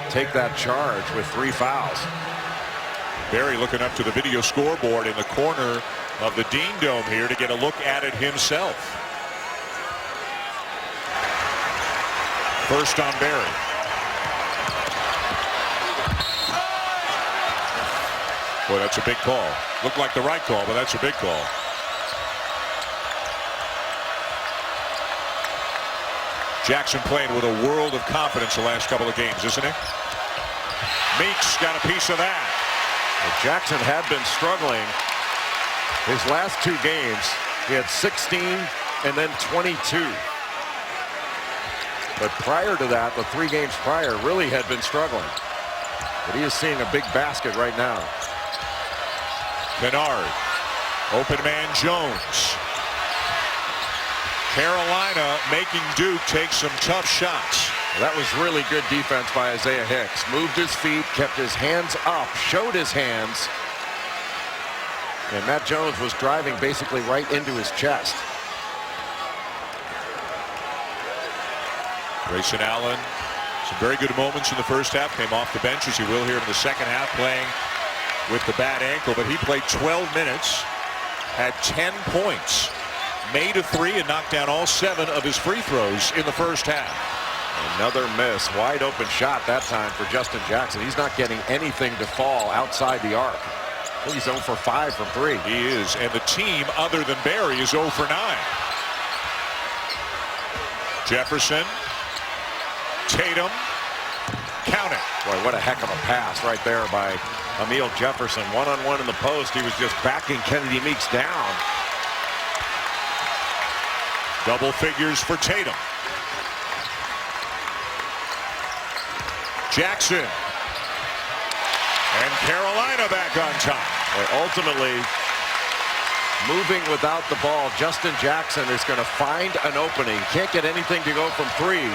take that charge with 3 fouls. Barry looking up to the video scoreboard in the corner of the Dean Dome here to get a look at it himself. First on Barry. Boy, that's a big call. Looked like the right call, but that's a big call. Jackson playing with a world of confidence the last couple of games, isn't he? Meeks got a piece of that. Well, Jackson had been struggling his last 2 games. He had 16 and then 22. But prior to that, the 3 games prior, really had been struggling. But he is seeing a big basket right now. Kennard. Open man Jones. Carolina making Duke take some tough shots. That was really good defense by Isaiah Hicks. Moved his feet, kept his hands up, showed his hands. And Matt Jones was driving basically right into his chest. Grayson Allen, some very good moments in the first half. Came off the bench, as he will here in the second half, playing with the bad ankle. But he played 12 minutes, had 10 points, made a 3, and knocked down all 7 of his free throws in the first half. Another miss. Wide open shot that time for Justin Jackson. He's not getting anything to fall outside the arc. I think he's 0 for 5 from 3. He is, and the team other than Barry is 0 for 9. Jefferson, Tatum, count it. Boy, what a heck of a pass right there by Emil Jefferson. One-on-one in the post. He was just backing Kennedy Meeks down. Double figures for Tatum. Jackson. And Carolina back on top. Well, ultimately, moving without the ball, Justin Jackson is going to find an opening. Can't get anything to go from 3,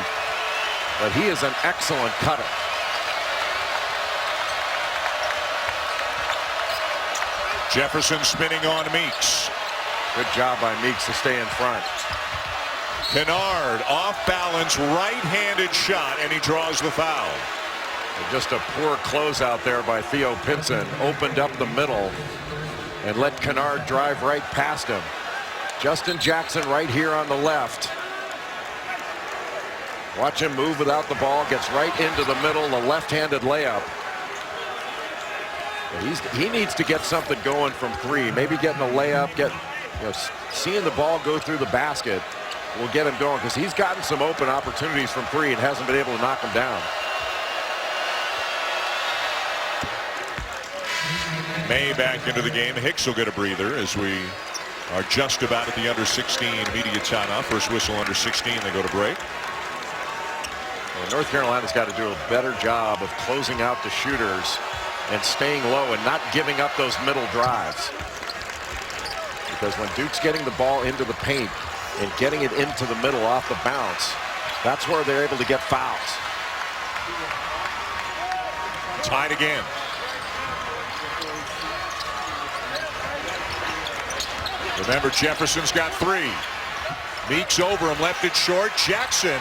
but he is an excellent cutter. Jefferson spinning on Meeks. Good job by Meeks to stay in front. Kennard off balance, right-handed shot, and he draws the foul. And just a poor closeout there by Theo Pinson. Opened up the middle and let Kennard drive right past him. Justin Jackson right here on the left. Watch him move without the ball. Gets right into the middle. A left-handed layup. He needs to get something going from three. Maybe getting a layup. Seeing the ball go through the basket will get him going, because he's gotten some open opportunities from three and hasn't been able to knock them down. May back into the game. Hicks will get a breather as we are just about at the under 16 media timeout. First whistle under 16. They go to break. Well, North Carolina's got to do a better job of closing out the shooters and staying low and not giving up those middle drives. Because when Duke's getting the ball into the paint and getting it into the middle off the bounce, that's where they're able to get fouls. Tied again. Remember, Jefferson's got three. Meeks over him, left it short. Jackson.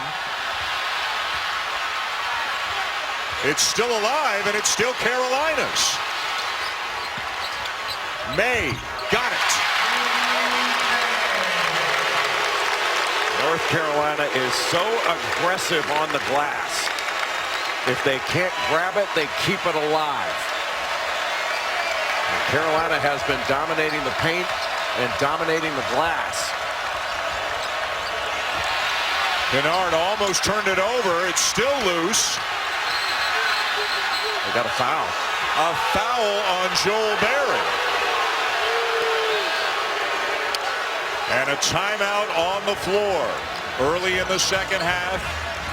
It's still alive, and it's still Carolina's. May got it. North Carolina is so aggressive on the glass. If they can't grab it, they keep it alive. And Carolina has been dominating the paint and dominating the glass. Kennard almost turned it over. It's still loose. They got a foul. A foul on Joel Berry. And a timeout on the floor. Early in the second half,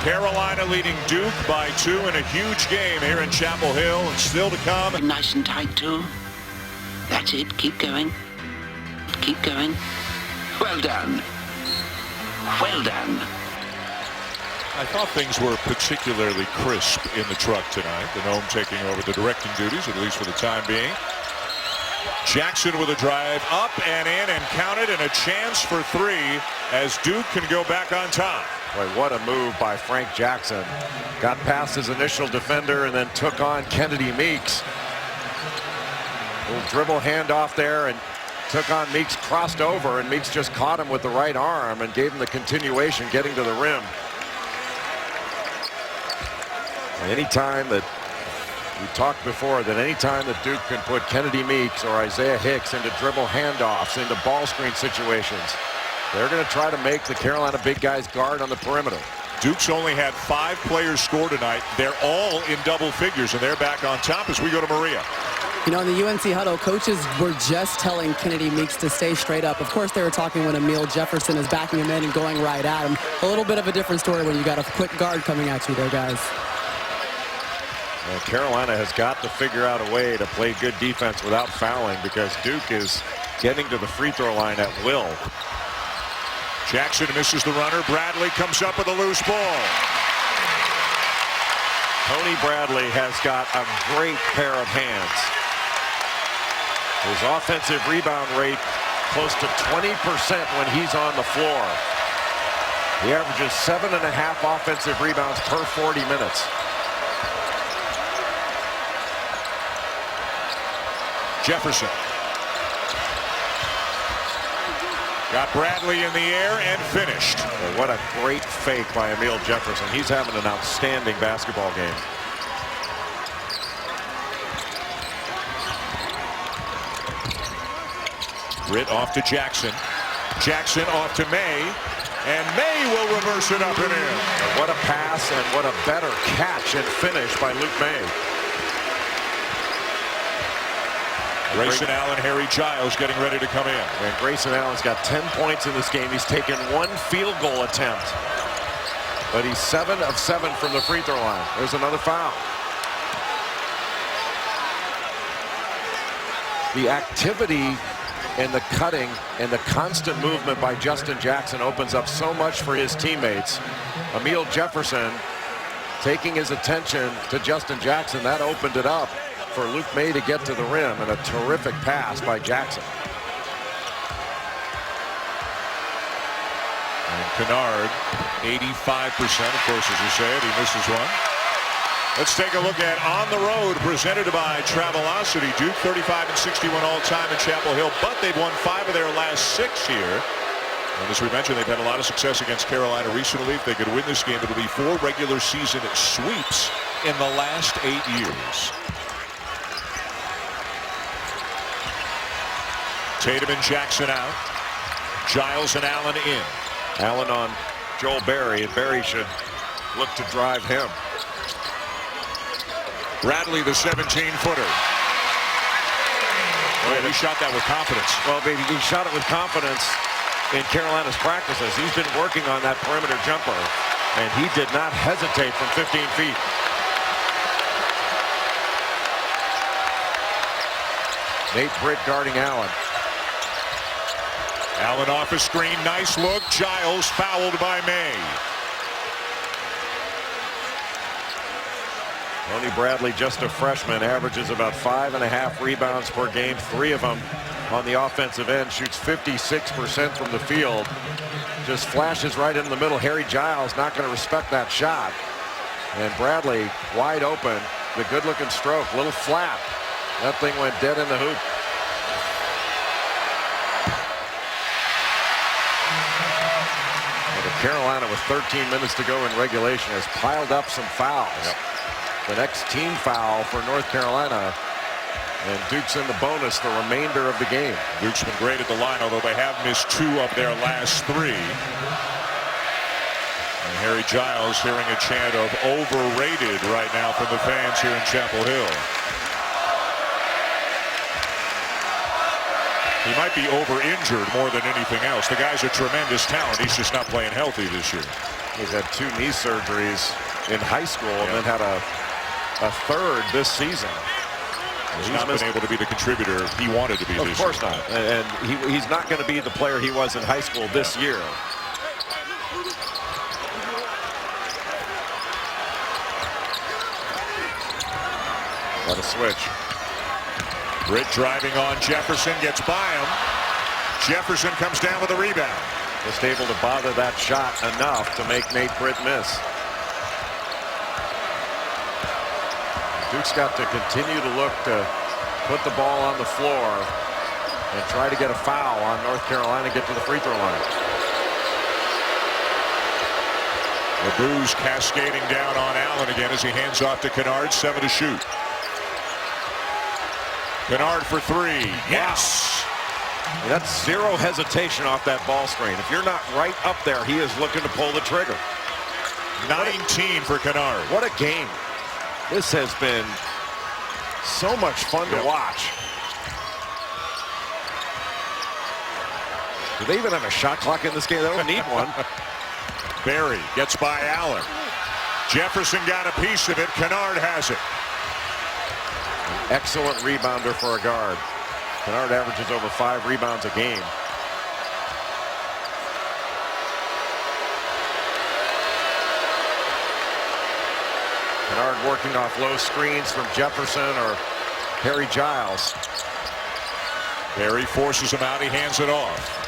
Carolina leading Duke by 2 in a huge game here in Chapel Hill, and still to come. Nice and tight too. That's it. Keep going. Keep going. Well done. Well done. I thought things were particularly crisp in the truck tonight. The Gnome taking over the directing duties, at least for the time being. Jackson with a drive up and in and counted, and a chance for three as Duke can go back on top. Boy, what a move by Frank Jackson. Got past his initial defender and then took on Kennedy Meeks. Little dribble handoff there and took on Meeks, crossed over, and Meeks just caught him with the right arm and gave him the continuation, getting to the rim. Anytime that we talked before, that anytime that Duke can put Kennedy Meeks or Isaiah Hicks into dribble handoffs, into ball screen situations, they're going to try to make the Carolina big guys guard on the perimeter. Duke's only had 5 players score tonight. They're all in double figures, and they're back on top as we go to Maria. You know, in the UNC huddle, coaches were just telling Kennedy Meeks to stay straight up. Of course, they were talking when Emil Jefferson is backing him in and going right at him. A little bit of a different story when you got a quick guard coming at you there, guys. Well, Carolina has got to figure out a way to play good defense without fouling, because Duke is getting to the free throw line at will. Jackson misses the runner. Bradley comes up with a loose ball. Tony Bradley has got a great pair of hands. His offensive rebound rate close to 20% when he's on the floor. He averages 7.5 offensive rebounds per 40 minutes. Jefferson. Got Bradley in the air and finished. Well, what a great fake by Emil Jefferson. He's having an outstanding basketball game. Britt off to Jackson. Jackson off to May. And May will reverse it up and in. What a pass and what a better catch and finish by Luke May. Grayson Allen, Harry Giles getting ready to come in. And Grayson Allen's got 10 points in this game. He's taken 1 field goal attempt. But he's 7 of 7 from the free throw line. There's another foul. The activity and the cutting and the constant movement by Justin Jackson opens up so much for his teammates. Emil Jefferson taking his attention to Justin Jackson, that opened it up for Luke May to get to the rim, and a terrific pass by Jackson. And Kennard, 85%, of course, as you said, he misses one. Let's take a look at On the Road, presented by Travelocity. Duke 35-61 all-time in Chapel Hill, but they've won 5 of their last 6 here. And as we mentioned, they've had a lot of success against Carolina recently. If they could win this game, it'll be 4 regular season sweeps in the last 8 years. Tatum and Jackson out. Giles and Allen in. Allen on Joel Berry, and Berry should look to drive him. Bradley, the 17-footer. Well, he shot that with confidence. Well, baby, he shot it with confidence in Carolina's practices. He's been working on that perimeter jumper, and he did not hesitate from 15 feet. Nate Britt guarding Allen. Allen off a screen. Nice look. Giles fouled by May. Tony Bradley, just a freshman, averages about 5.5 rebounds per game, 3 of them on the offensive end, shoots 56% from the field, just flashes right in the middle. Harry Giles not going to respect that shot, and Bradley wide open, the good-looking stroke, little flap. That thing went dead in the hoop. And Carolina, with 13 minutes to go in regulation, has piled up some fouls. Yep. The next team foul for North Carolina, and Duke's in the bonus the remainder of the game. Duke's been great at the line, although they have missed 2 of their last 3. And Harry Giles hearing a chant of overrated right now from the fans here in Chapel Hill. He might be over-injured more than anything else. The guy's a tremendous talent. He's just not playing healthy this year. He's had 2 knee surgeries in high school, and then had a third this season. He's not been able to be the contributor he wanted to be this year. Of course not. And he's not going to be the player he was in high school this year. What a switch. Britt driving on Jefferson, gets by him. Jefferson comes down with a rebound. Just able to bother that shot enough to make Nate Britt miss. Duke's got to continue to look to put the ball on the floor and try to get a foul on North Carolina, get to the free throw line. The booze cascading down on Allen again as he hands off to Kennard. 7 to shoot. Kennard for 3. Yes. Wow. That's 0 hesitation off that ball screen. If you're not right up there, he is looking to pull the trigger. 19 for Kennard. What a game. This has been so much fun to watch. Do they even have a shot clock in this game? They don't need one. Berry gets by Allen. Jefferson got a piece of it. Kennard has it. An excellent rebounder for a guard. Kennard averages over 5 rebounds a game. Kennard working off low screens from Jefferson or Harry Giles. Berry forces him out. He hands it off.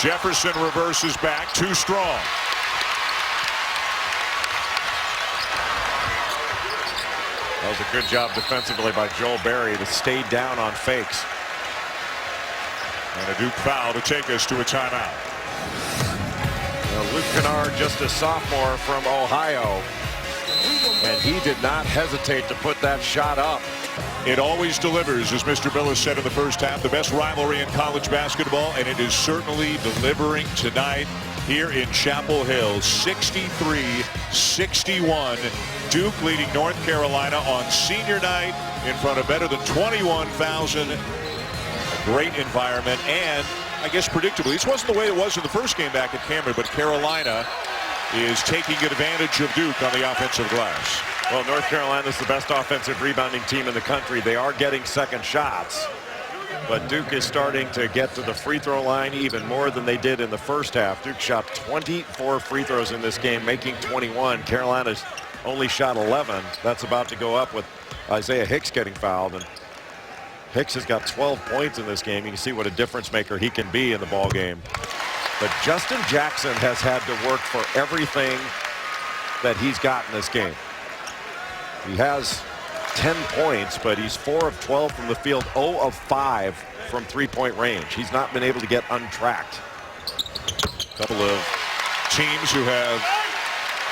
Jefferson reverses back. Too strong. That was a good job defensively by Joel Berry to stay down on fakes. And a Duke foul to take us to a timeout. Now, Luke Kennard, just a sophomore from Ohio, and he did not hesitate to put that shot up. It always delivers, as Mr. Billis said in the first half, the best rivalry in college basketball, and it is certainly delivering tonight here in Chapel Hill. 63-61. Duke leading North Carolina on senior night in front of better than 21,000. A great environment, and I guess predictably, this wasn't the way it was in the first game back at Cameron, but Carolina is taking advantage of Duke on the offensive glass. Well, North Carolina is the best offensive rebounding team in the country. They are getting second shots, but Duke is starting to get to the free throw line even more than they did in the first half. Duke shot 24 free throws in this game, making 21. Carolina's only shot 11. That's about to go up with Isaiah Hicks getting fouled. And Hicks has got 12 points in this game. You can see what a difference maker he can be in the ball game. But Justin Jackson has had to work for everything that he's got in this game. He has 10 points, but he's 4 of 12 from the field, 0 of 5 from three-point range. He's not been able to get untracked. A couple of teams who have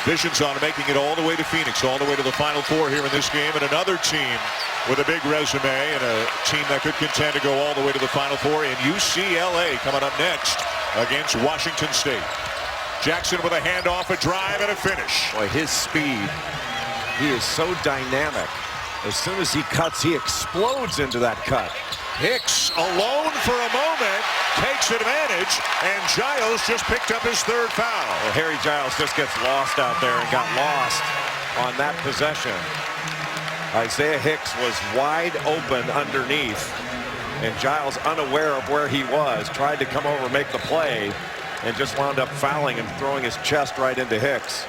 visions on making it all the way to Phoenix, all the way to the Final Four here in this game, and another team with a big resume and a team that could contend to go all the way to the Final Four in UCLA coming up next against Washington State. Jackson with a handoff, a drive, and a finish. Boy, his speed, he is so dynamic. As soon as he cuts, he explodes into that cut. Hicks alone for a moment, takes advantage, and Giles just picked up his third foul. Well, Harry Giles just gets lost out there and got lost on that possession. Isaiah Hicks was wide open underneath, and Giles, unaware of where he was, tried to come over, make the play, and just wound up fouling and throwing his chest right into Hicks.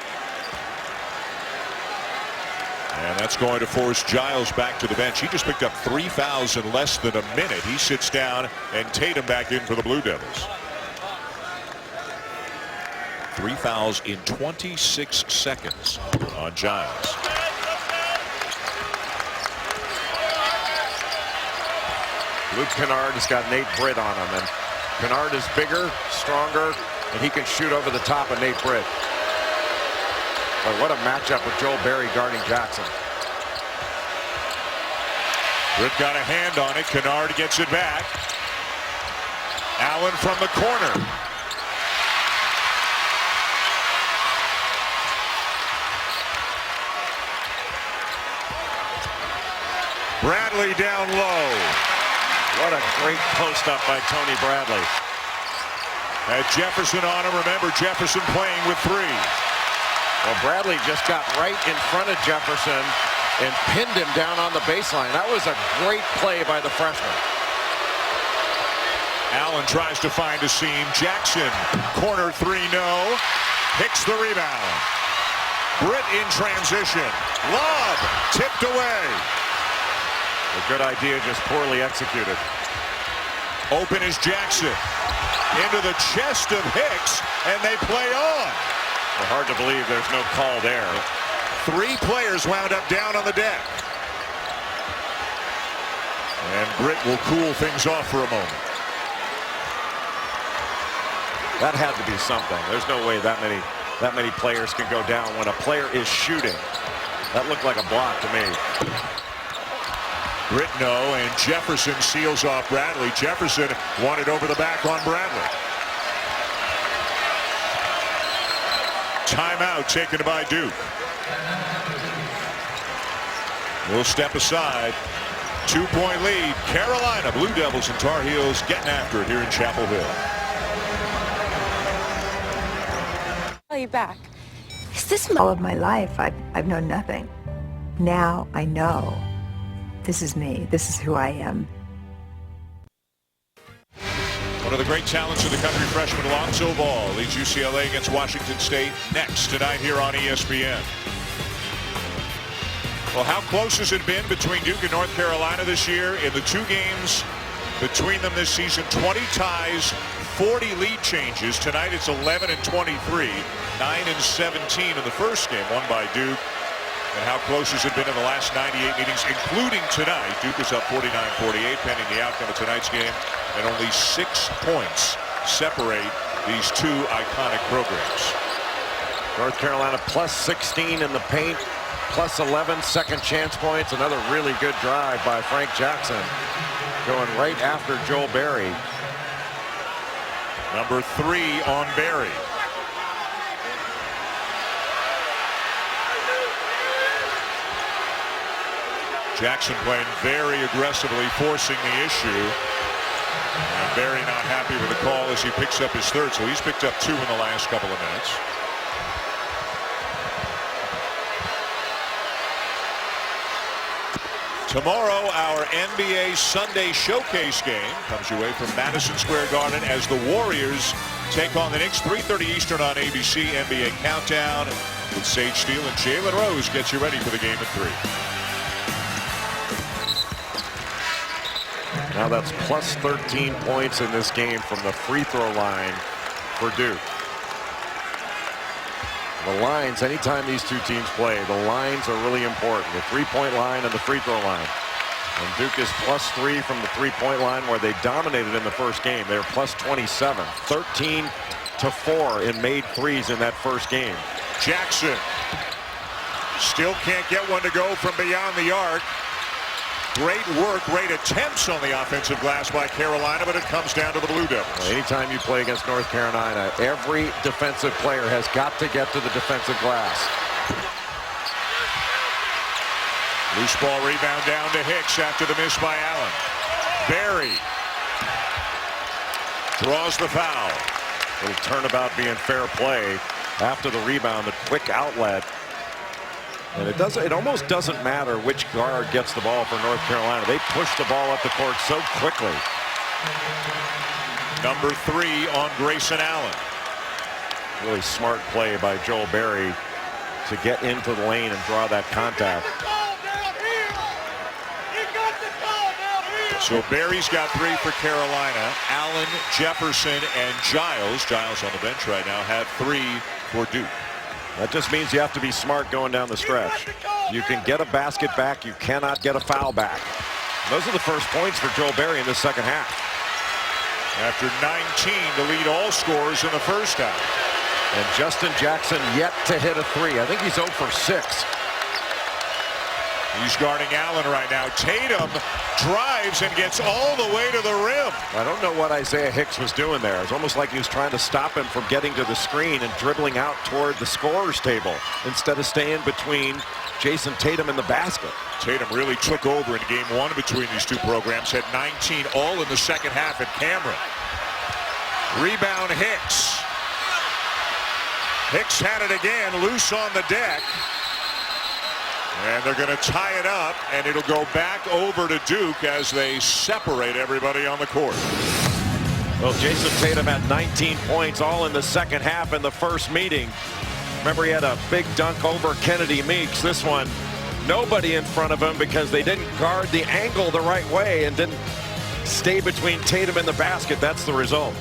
And that's going to force Giles back to the bench. He just picked up 3 fouls in less than a minute. He sits down, and Tatum back in for the Blue Devils. 3 fouls in 26 seconds on Giles. Luke Kennard has got Nate Britt on him, and Kennard is bigger, stronger, and he can shoot over the top of Nate Britt. But what a matchup with Joel Berry guarding Jackson. Britt got a hand on it. Kennard gets it back. Allen from the corner. Bradley down low. What a great post up by Tony Bradley. Had Jefferson on him. Remember, Jefferson playing with 3. Well, Bradley just got right in front of Jefferson and pinned him down on the baseline. That was a great play by the freshman. Allen tries to find a seam. Jackson, corner 3, no. Hicks the rebound. Britt in transition. Lob, tipped away. A good idea, just poorly executed. Open is Jackson. Into the chest of Hicks, and they play on. Well, hard to believe there's no call there. 3 players wound up down on the deck. And Britt will cool things off for a moment. That had to be something. There's no way that many players can go down when a player is shooting. That looked like a block to me. Britt no, and Jefferson seals off Bradley. Jefferson wanted over the back on Bradley. Timeout taken by Duke. We'll step aside. 2-point lead. Carolina Blue Devils and Tar Heels getting after it here in Chapel Hill. Call you back. Is this all of my life? I've known nothing. Now I know. This is me. This is who I am. One of the great talents of the country, freshman Lonzo Ball, leads UCLA against Washington State next tonight here on ESPN. Well, how close has it been between Duke and North Carolina this year? In the 2 games between them this season, 20 ties, 40 lead changes. Tonight it's 11 and 23, 9 and 17 in the first game, won by Duke. And how close has it been in the last 98 meetings, including tonight? Duke is up 49-48 pending the outcome of tonight's game, and only 6 points separate these 2 iconic programs. North Carolina plus 16 in the paint, plus 11 second chance points. Another really good drive by Frank Jackson, going right after Joel Berry. Number 3 on Berry. Jackson playing very aggressively, forcing the issue. And Berry not happy with the call as he picks up his 3rd, so he's picked up 2 in the last couple of minutes. Tomorrow, our NBA Sunday Showcase game comes your way from Madison Square Garden as the Warriors take on the Knicks. 3:30 Eastern on ABC. NBA Countdown with Sage Steele and Jalen Rose gets you ready for the game at 3. Now that's plus 13 points in this game from the free throw line for Duke. The lines, anytime these two teams play, the lines are really important. The three-point line and the free throw line. And Duke is plus 3 from the three-point line, where they dominated in the first game. They were plus 27, 13-4 in made threes in that first game. Jackson still can't get one to go from beyond the arc. Great work, great attempts on the offensive glass by Carolina, but it comes down to the Blue Devils. Well, anytime you play against North Carolina, every defensive player has got to get to the defensive glass. Loose ball rebound down to Hicks after the miss by Allen. Barry draws the foul. Little turnabout being fair play after the rebound, the quick outlet. And it almost doesn't matter which guard gets the ball for North Carolina. They push the ball up the court so quickly. Number 3 on Grayson Allen. Really smart play by Joel Berry to get into the lane and draw that contact. So Barry's got 3 for Carolina. Allen, Jefferson, and Giles. Giles on the bench right now had 3 for Duke. That just means you have to be smart going down the stretch. You can get a basket back. You cannot get a foul back. Those are the first points for Joel Berry in the second half. After 19 to lead all scorers in the first half. And Justin Jackson yet to hit a 3. I think he's 0 for 6. He's guarding Allen right now. Tatum drives and gets all the way to the rim. I don't know what Isaiah Hicks was doing there. It's almost like he was trying to stop him from getting to the screen and dribbling out toward the scorer's table instead of staying between Jason Tatum and the basket. Tatum really took over in game 1 between these two programs. Had 19 all in the second half at Cameron. Rebound Hicks. Hicks had it again, loose on the deck. And they're going to tie it up, and it'll go back over to Duke as they separate everybody on the court. Well, Jason Tatum had 19 points all in the second half in the first meeting. Remember, he had a big dunk over Kennedy Meeks. This one, nobody in front of him because they didn't guard the angle the right way and didn't stay between Tatum and the basket. That's the result.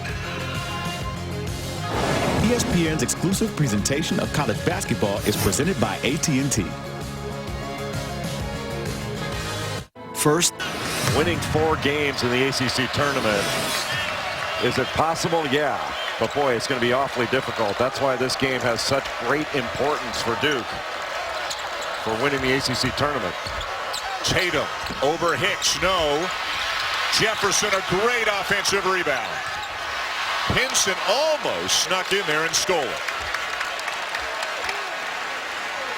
ESPN's exclusive presentation of college basketball is presented by AT&T. First, winning 4 games in the ACC tournament. Is it possible? Yeah. But boy, it's going to be awfully difficult. That's why this game has such great importance for Duke for winning the ACC tournament. Tatum over Hicks, no. Jefferson, a great offensive rebound. Pinson almost snuck in there and stole it.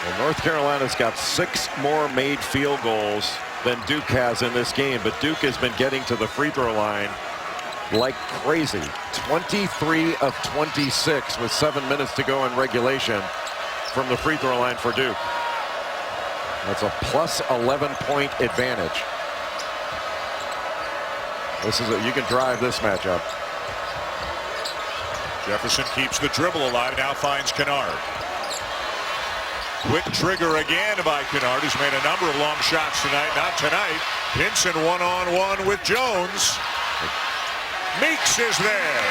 Well, North Carolina's got 6 more made field goals than Duke has in this game, but Duke has been getting to the free throw line like crazy. 23 of 26 with 7 minutes to go in regulation from the free throw line for Duke. That's a plus 11-point advantage. This is you can drive this matchup. Jefferson keeps the dribble alive, now finds Kennard. Quick trigger again by Kennard, who's made a number of long shots tonight. Not tonight. Pinson one-on-one with Jones. Meeks is there.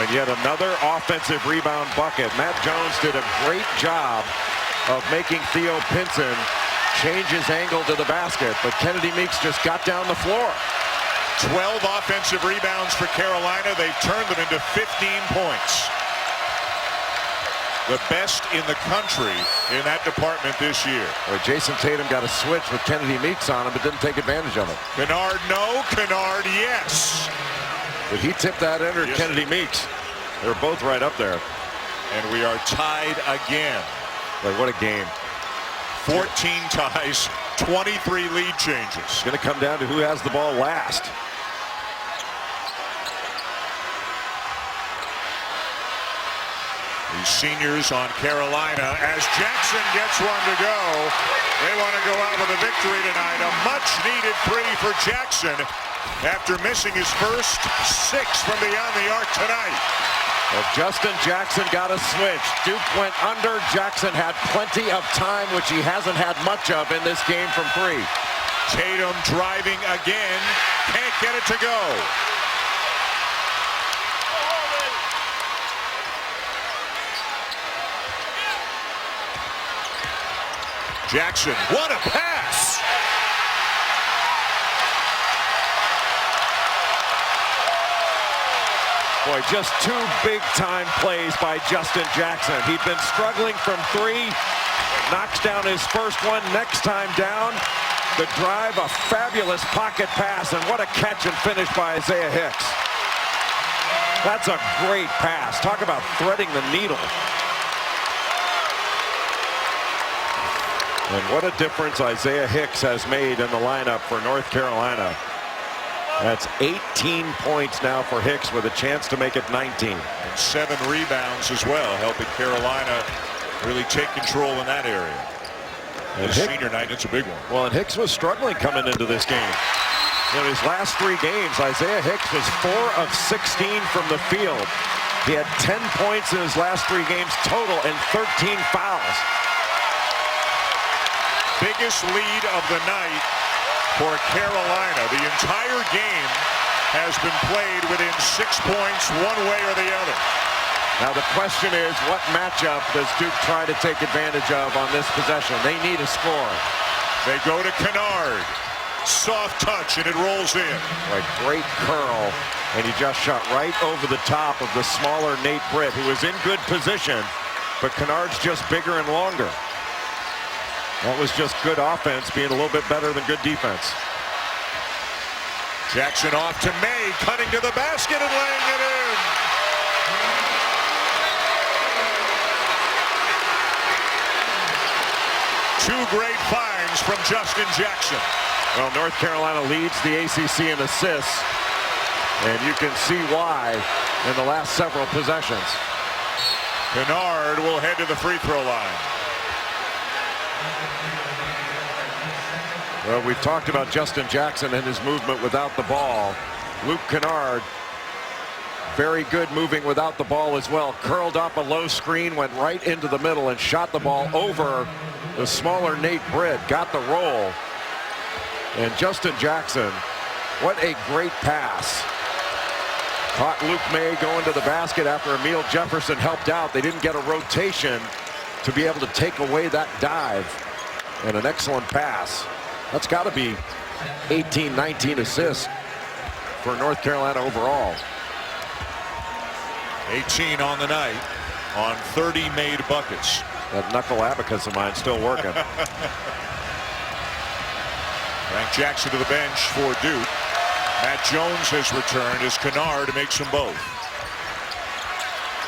And yet another offensive rebound bucket. Matt Jones did a great job of making Theo Pinson change his angle to the basket, but Kennedy Meeks just got down the floor. 12 offensive rebounds for Carolina. They've turned them into 15 points. The best in the country in that department this year. Well, Jason Tatum got a switch with Kennedy Meeks on him, but didn't take advantage of it. Kennard, no. Kennard, yes. But he tipped that in, yes. Kennedy Meeks. They're both right up there. And we are tied again. Like, what a game. 14 ties, 23 lead changes. It's going to come down to who has the ball last. These seniors on Carolina as Jackson gets one to go. They want to go out with a victory tonight. A much-needed 3 for Jackson after missing his first 6 from beyond the arc tonight. Well, Justin Jackson got a switch. Duke went under. Jackson had plenty of time, which he hasn't had much of in this game from three. Tatum driving again. Can't get it to go. Jackson, what a pass! Boy, just two big-time plays by Justin Jackson. He'd been struggling from three, knocks down his first one. Next time down, the drive, a fabulous pocket pass, and what a catch and finish by Isaiah Hicks. That's a great pass. Talk about threading the needle. And what a difference Isaiah Hicks has made in the lineup for North Carolina. That's 18 points now for Hicks with a chance to make it 19. And 7 rebounds as well, helping Carolina really take control in that area. And senior night, it's a big one. Well, and Hicks was struggling coming into this game. In his last 3 games, Isaiah Hicks was 4 of 16 from the field. He had 10 points in his last 3 games total and 13 fouls. Biggest lead of the night for Carolina. The entire game has been played within 6 points one way or the other. Now the question is, what matchup does Duke try to take advantage of on this possession? They need a score. They go to Kennard. Soft touch and it rolls in. A great curl, and he just shot right over the top of the smaller Nate Britt, who was in good position, but Kennard's just bigger and longer. That was just good offense being a little bit better than good defense. Jackson off to May, cutting to the basket and laying it in. Two great finds from Justin Jackson. Well, North Carolina leads the ACC in assists, and you can see why in the last several possessions. Kennard will head to the free throw line. Well, we've talked about Justin Jackson and his movement without the ball. Luke Kennard, very good moving without the ball as well. Curled up a low screen, went right into the middle and shot the ball over the smaller Nate Britt. Got the roll. And Justin Jackson, what a great pass. Caught Luke May going to the basket after Emil Jefferson helped out. They didn't get a rotation to be able to take away that dive. And an excellent pass. That's got to be 18, 19 assists for North Carolina overall. 18 on the night on 30 made buckets. That knuckle abacus of mine still working. Frank Jackson to the bench for Duke. Matt Jones has returned as Kennard makes them both.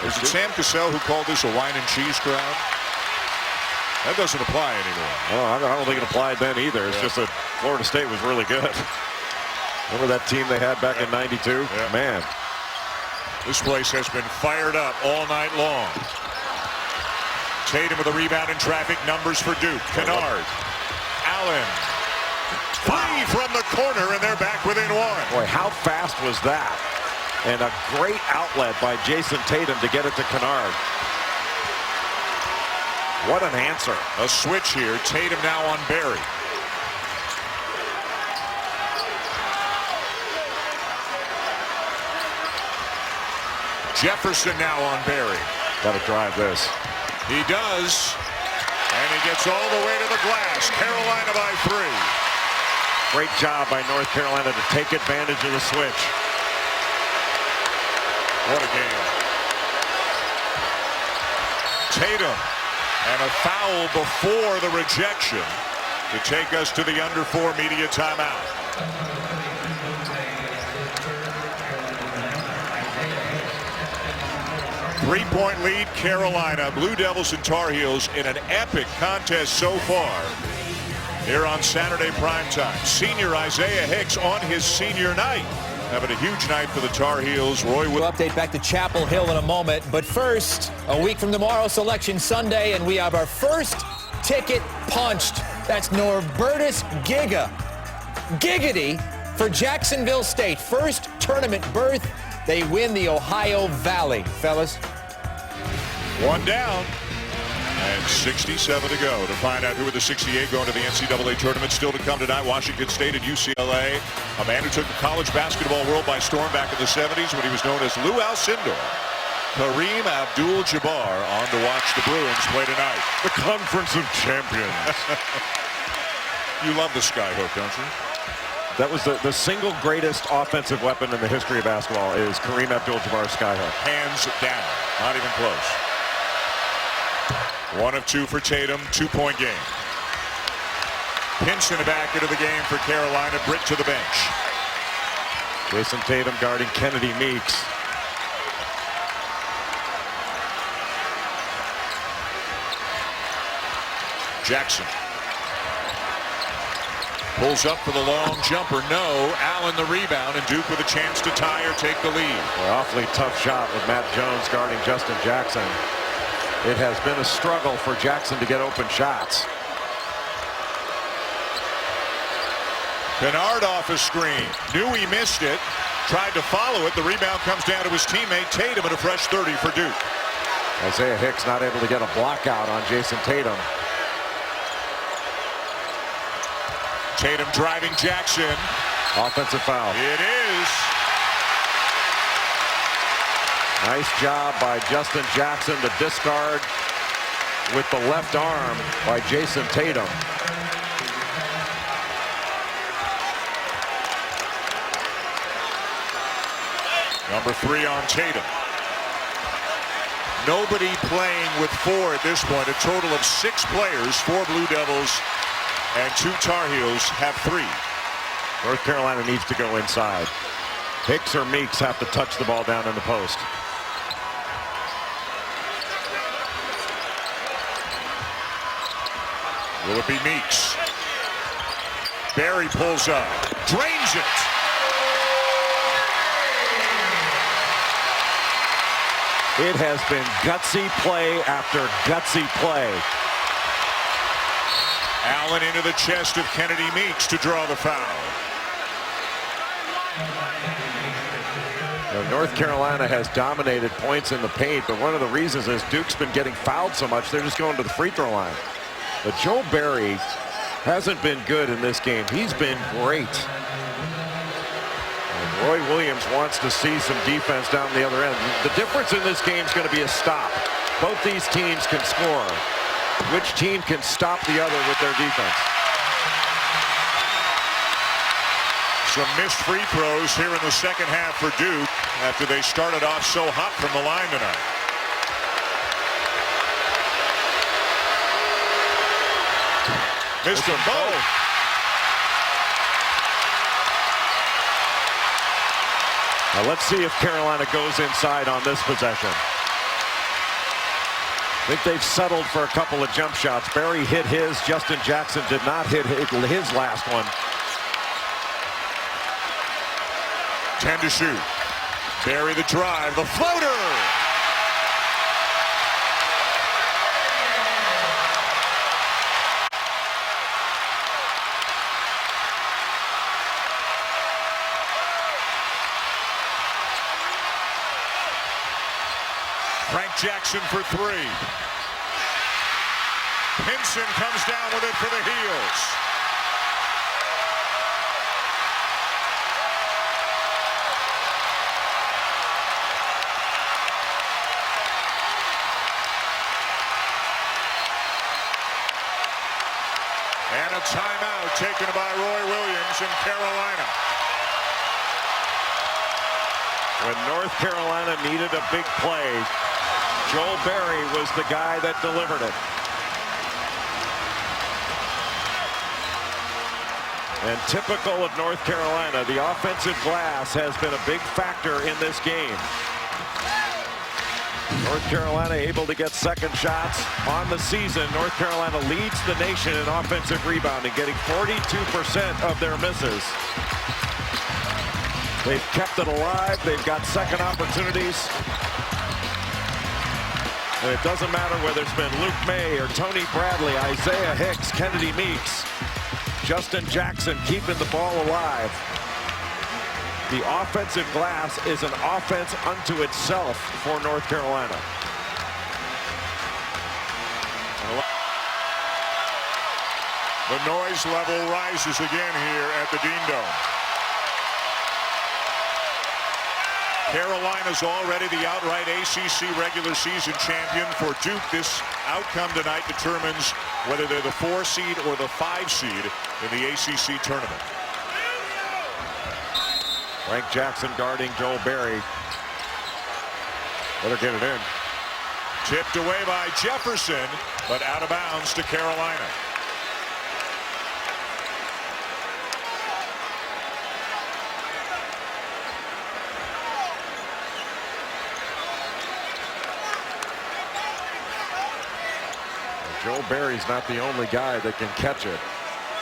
Is it Sam Cassell who called this a wine and cheese crowd? That doesn't apply anymore. Oh, I don't think it applied then either. It's just that Florida State was really good. Remember that team they had back in '92? Yeah. Man. This place has been fired up all night long. Tatum with a rebound in traffic. Numbers for Duke. Kennard. Allen. 3 from the corner, and they're back within 1. Boy, how fast was that? And a great outlet by Jason Tatum to get it to Kennard. What an answer. A switch here. Tatum now on Barry. Jefferson now on Barry. Got to drive this. He does. And he gets all the way to the glass. Carolina by 3. Great job by North Carolina to take advantage of the switch. What a game. Tatum. And a foul before the rejection to take us to the under 4 media timeout. Three-point lead, Carolina. Blue Devils and Tar Heels in an epic contest so far here on Saturday primetime. Senior Isaiah Hicks on his senior night. Having a huge night for the Tar Heels. Roy will update back to Chapel Hill in a moment. But first, a week from tomorrow, Selection Sunday, and we have our first ticket punched. That's Norbertus Giggity for Jacksonville State. First tournament berth. they win the Ohio Valley. Fellas. One down. And 67 to go to find out who are the 68 going to the NCAA tournament. Still to come tonight, Washington State and UCLA. A man who took the college basketball world by storm back in the 70s when he was known as Lou Alcindor. Kareem Abdul-Jabbar on to watch the Bruins play tonight. The Conference of Champions. You love the skyhook, don't you? That was the single greatest offensive weapon in the history of basketball is Kareem Abdul-Jabbar's skyhook. Hands down. Not even close. 1 of 2 for Tatum. 2-point game. Pinson back into the game for Carolina. Britt to the bench. Jason Tatum guarding Kennedy Meeks. Jackson. Pulls up for the long jumper. No. Allen the rebound, and Duke with a chance to tie or take the lead. An awfully tough shot with Matt Jones guarding Justin Jackson. It has been a struggle for Jackson to get open shots. Kennard off a screen. Knew he missed it. Tried to follow it. The rebound comes down to his teammate Tatum, and a fresh 30 for Duke. Isaiah Hicks not able to get a block out on Jason Tatum. Tatum driving Jackson. Offensive foul. It is. Nice job by Justin Jackson to discard with the left arm by Jason Tatum. Number 3 on Tatum. Nobody playing with 4 at this point. A total of 6 players, 4 Blue Devils and 2 Tar Heels have 3. North Carolina needs to go inside. Hicks or Meeks have to touch the ball down in the post. Will it be Meeks? Barry pulls up. Drains it. It has been gutsy play after gutsy play. Allen into the chest of Kennedy Meeks to draw the foul. Now, North Carolina has dominated points in the paint, but one of the reasons is Duke's been getting fouled so much, they're just going to the free throw line. But Joe Barry hasn't been good in this game. He's been great. And Roy Williams wants to see some defense down the other end. The difference in this game is going to be a stop. Both these teams can score. Which team can stop the other with their defense? Some missed free throws here in the second half for Duke after they started off so hot from the line tonight. Missed them both. Now let's see if Carolina goes inside on this possession. I think they've settled for a couple of jump shots. Barry hit his. Justin Jackson did not hit his last one. 10 to shoot. Barry the drive. The floater. Frank Jackson for 3. Pinson comes down with it for the Heels. And a timeout taken by Roy Williams in Carolina. When North Carolina needed a big play, Joel Barry was the guy that delivered it. And typical of North Carolina, the offensive glass has been a big factor in this game. North Carolina able to get second shots on the season. North Carolina leads the nation in offensive rebounding, getting 42% of their misses. They've kept it alive. They've got second opportunities. And it doesn't matter whether it's been Luke May or Tony Bradley, Isaiah Hicks, Kennedy Meeks, Justin Jackson keeping the ball alive. The offensive glass is an offense unto itself for North Carolina. The noise level rises again here at the Dean Dome. Carolina's already the outright ACC regular season champion. For Duke, this outcome tonight determines whether they're the 4 seed or the 5 seed in the ACC tournament. Frank Jackson guarding Joel Berry. Better get it in. Tipped away by Jefferson, but out of bounds to Carolina. Joel Berry's not the only guy that can catch it.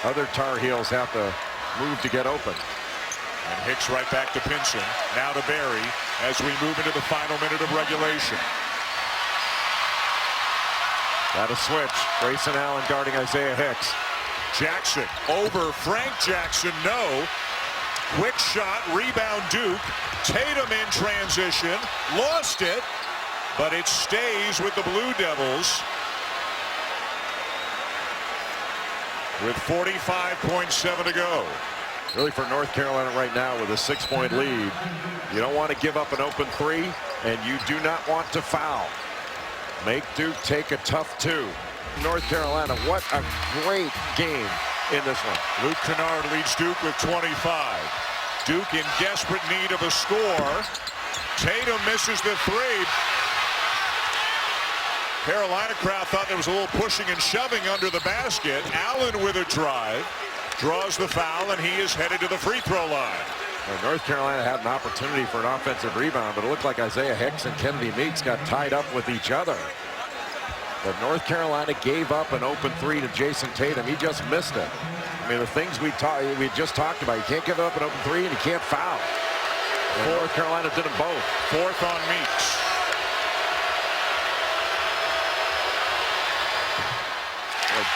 Other Tar Heels have to move to get open. And Hicks right back to Pinson. Now to Berry as we move into the final minute of regulation. Got a switch. Grayson Allen guarding Isaiah Hicks. Jackson over Frank Jackson. No. Quick shot. Rebound Duke. Tatum in transition. Lost it. But it stays with the Blue Devils. With 45.7 to go. Really for North Carolina right now with a 6-point lead. You don't want to give up an open 3, and you do not want to foul. Make Duke take a tough 2. North Carolina, what a great game in this one. Luke Kennard leads Duke with 25. Duke in desperate need of a score. Tatum misses the 3. Carolina crowd thought there was a little pushing and shoving under the basket. Allen with a drive. Draws the foul, and he is headed to the free throw line. Well, North Carolina had an opportunity for an offensive rebound, but it looked like Isaiah Hicks and Kennedy Meeks got tied up with each other. But North Carolina gave up an open 3 to Jason Tatum. He just missed it. I mean, the things we just talked about. You can't give up an open 3, and you can't foul. And North Carolina did them both. 4th on Meeks.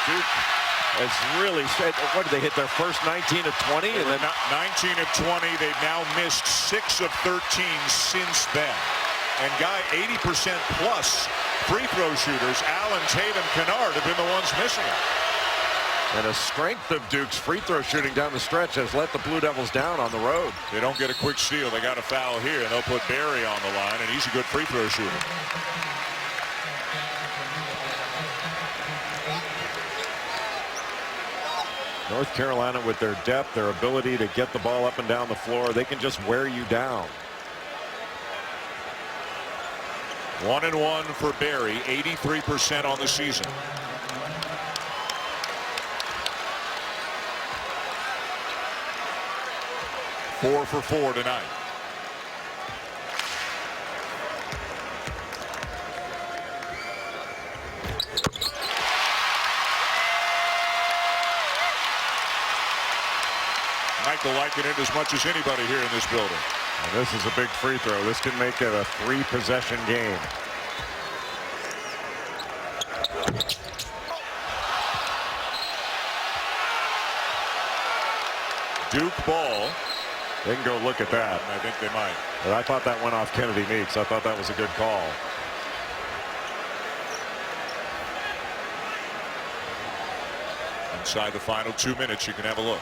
Duke has really said, what did they hit their first 19 of 20? And then 19 of 20. They've now missed 6 of 13 since then. And Guy, 80% plus free throw shooters. Allen, Tatum, Kennard have been the ones missing it. And the strength of Duke's free throw shooting down the stretch has let the Blue Devils down on the road. They don't get a quick steal. They got a foul here, and they'll put Berry on the line, and he's a good free throw shooter. North Carolina, with their depth, their ability to get the ball up and down the floor, they can just wear you down. 1-1 for Berry, 83% on the season. Four for 4 tonight. Michael liking it as much as anybody here in this building. And this is a big free throw. This can make it a 3-possession game. Duke ball. They can go look at that. I think they might. But I thought that went off Kennedy Meeks. I thought that was a good call. Inside the final 2 minutes, you can have a look.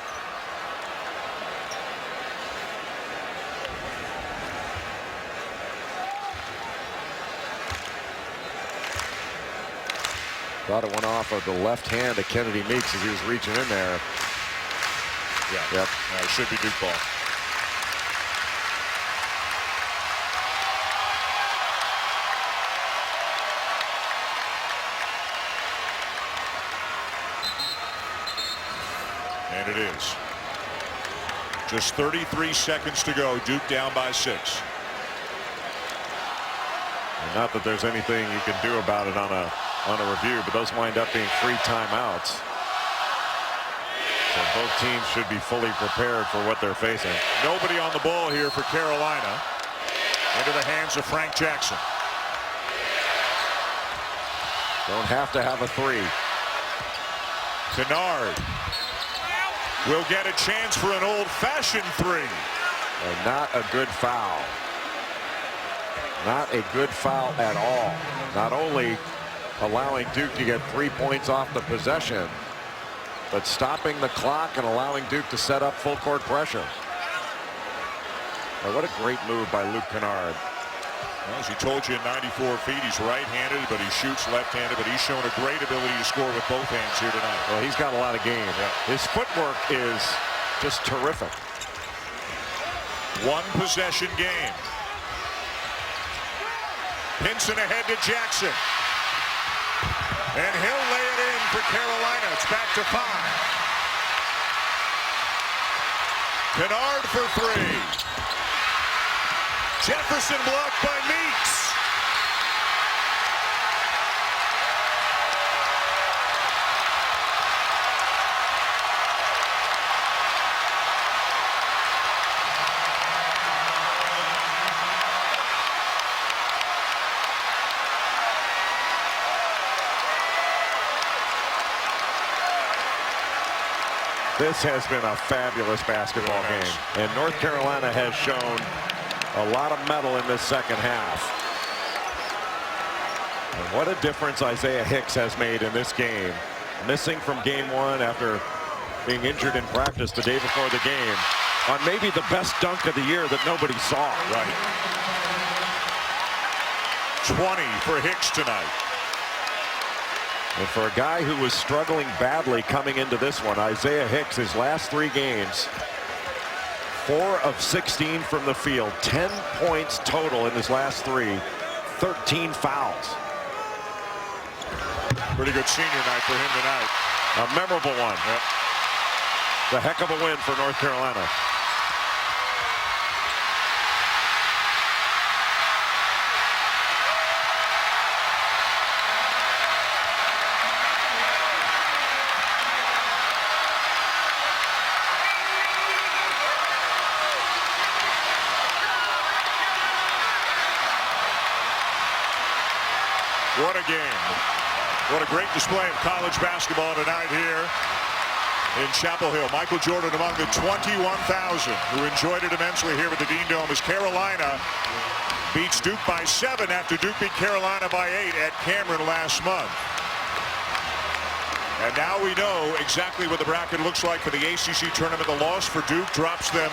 Thought it went off of the left hand of Kennedy Meeks as he was reaching in there. Yeah. Yep. It should be Duke ball. And it is. Just 33 seconds to go. Duke down by 6. And not that there's anything you can do about it on a review, but those wind up being free timeouts. So both teams should be fully prepared for what they're facing. Nobody on the ball here for Carolina. Into the hands of Frank Jackson. Don't have to have a 3. Kennard will get a chance for an old-fashioned 3. And not a good foul. Not a good foul at all. Not only allowing Duke to get 3 points off the possession, but stopping the clock and allowing Duke to set up full court pressure. Now, what a great move by Luke Kennard. Well, as he told you, in 94 feet, he's right-handed, but he shoots left-handed, but he's shown a great ability to score with both hands here tonight. Well, he's got a lot of game. Yeah. His footwork is just terrific. One possession game. Pinson ahead to Jackson. And he'll lay it in for Carolina. It's back to 5. Kennard for 3. Jefferson blocked by Meeks. This has been a fabulous basketball game, and North Carolina has shown a lot of mettle in this second half. And what a difference Isaiah Hicks has made in this game. Missing from game 1 after being injured in practice the day before the game on maybe the best dunk of the year that nobody saw. Right. 20 for Hicks tonight. And for a guy who was struggling badly coming into this one, Isaiah Hicks, his last 3 games, 4 of 16 from the field, 10 points total in his last 3, 13 fouls. Pretty good senior night for him tonight. A memorable one. Yep. The heck of a win for North Carolina. What a game. What a great display of college basketball tonight here in Chapel Hill. Michael Jordan among the 21,000 who enjoyed it immensely here at the Dean Dome as Carolina beats Duke by 7 after Duke beat Carolina by 8 at Cameron last month. And now we know exactly what the bracket looks like for the ACC tournament. The loss for Duke drops them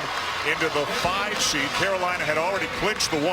into the 5 seed. Carolina had already clinched the 1.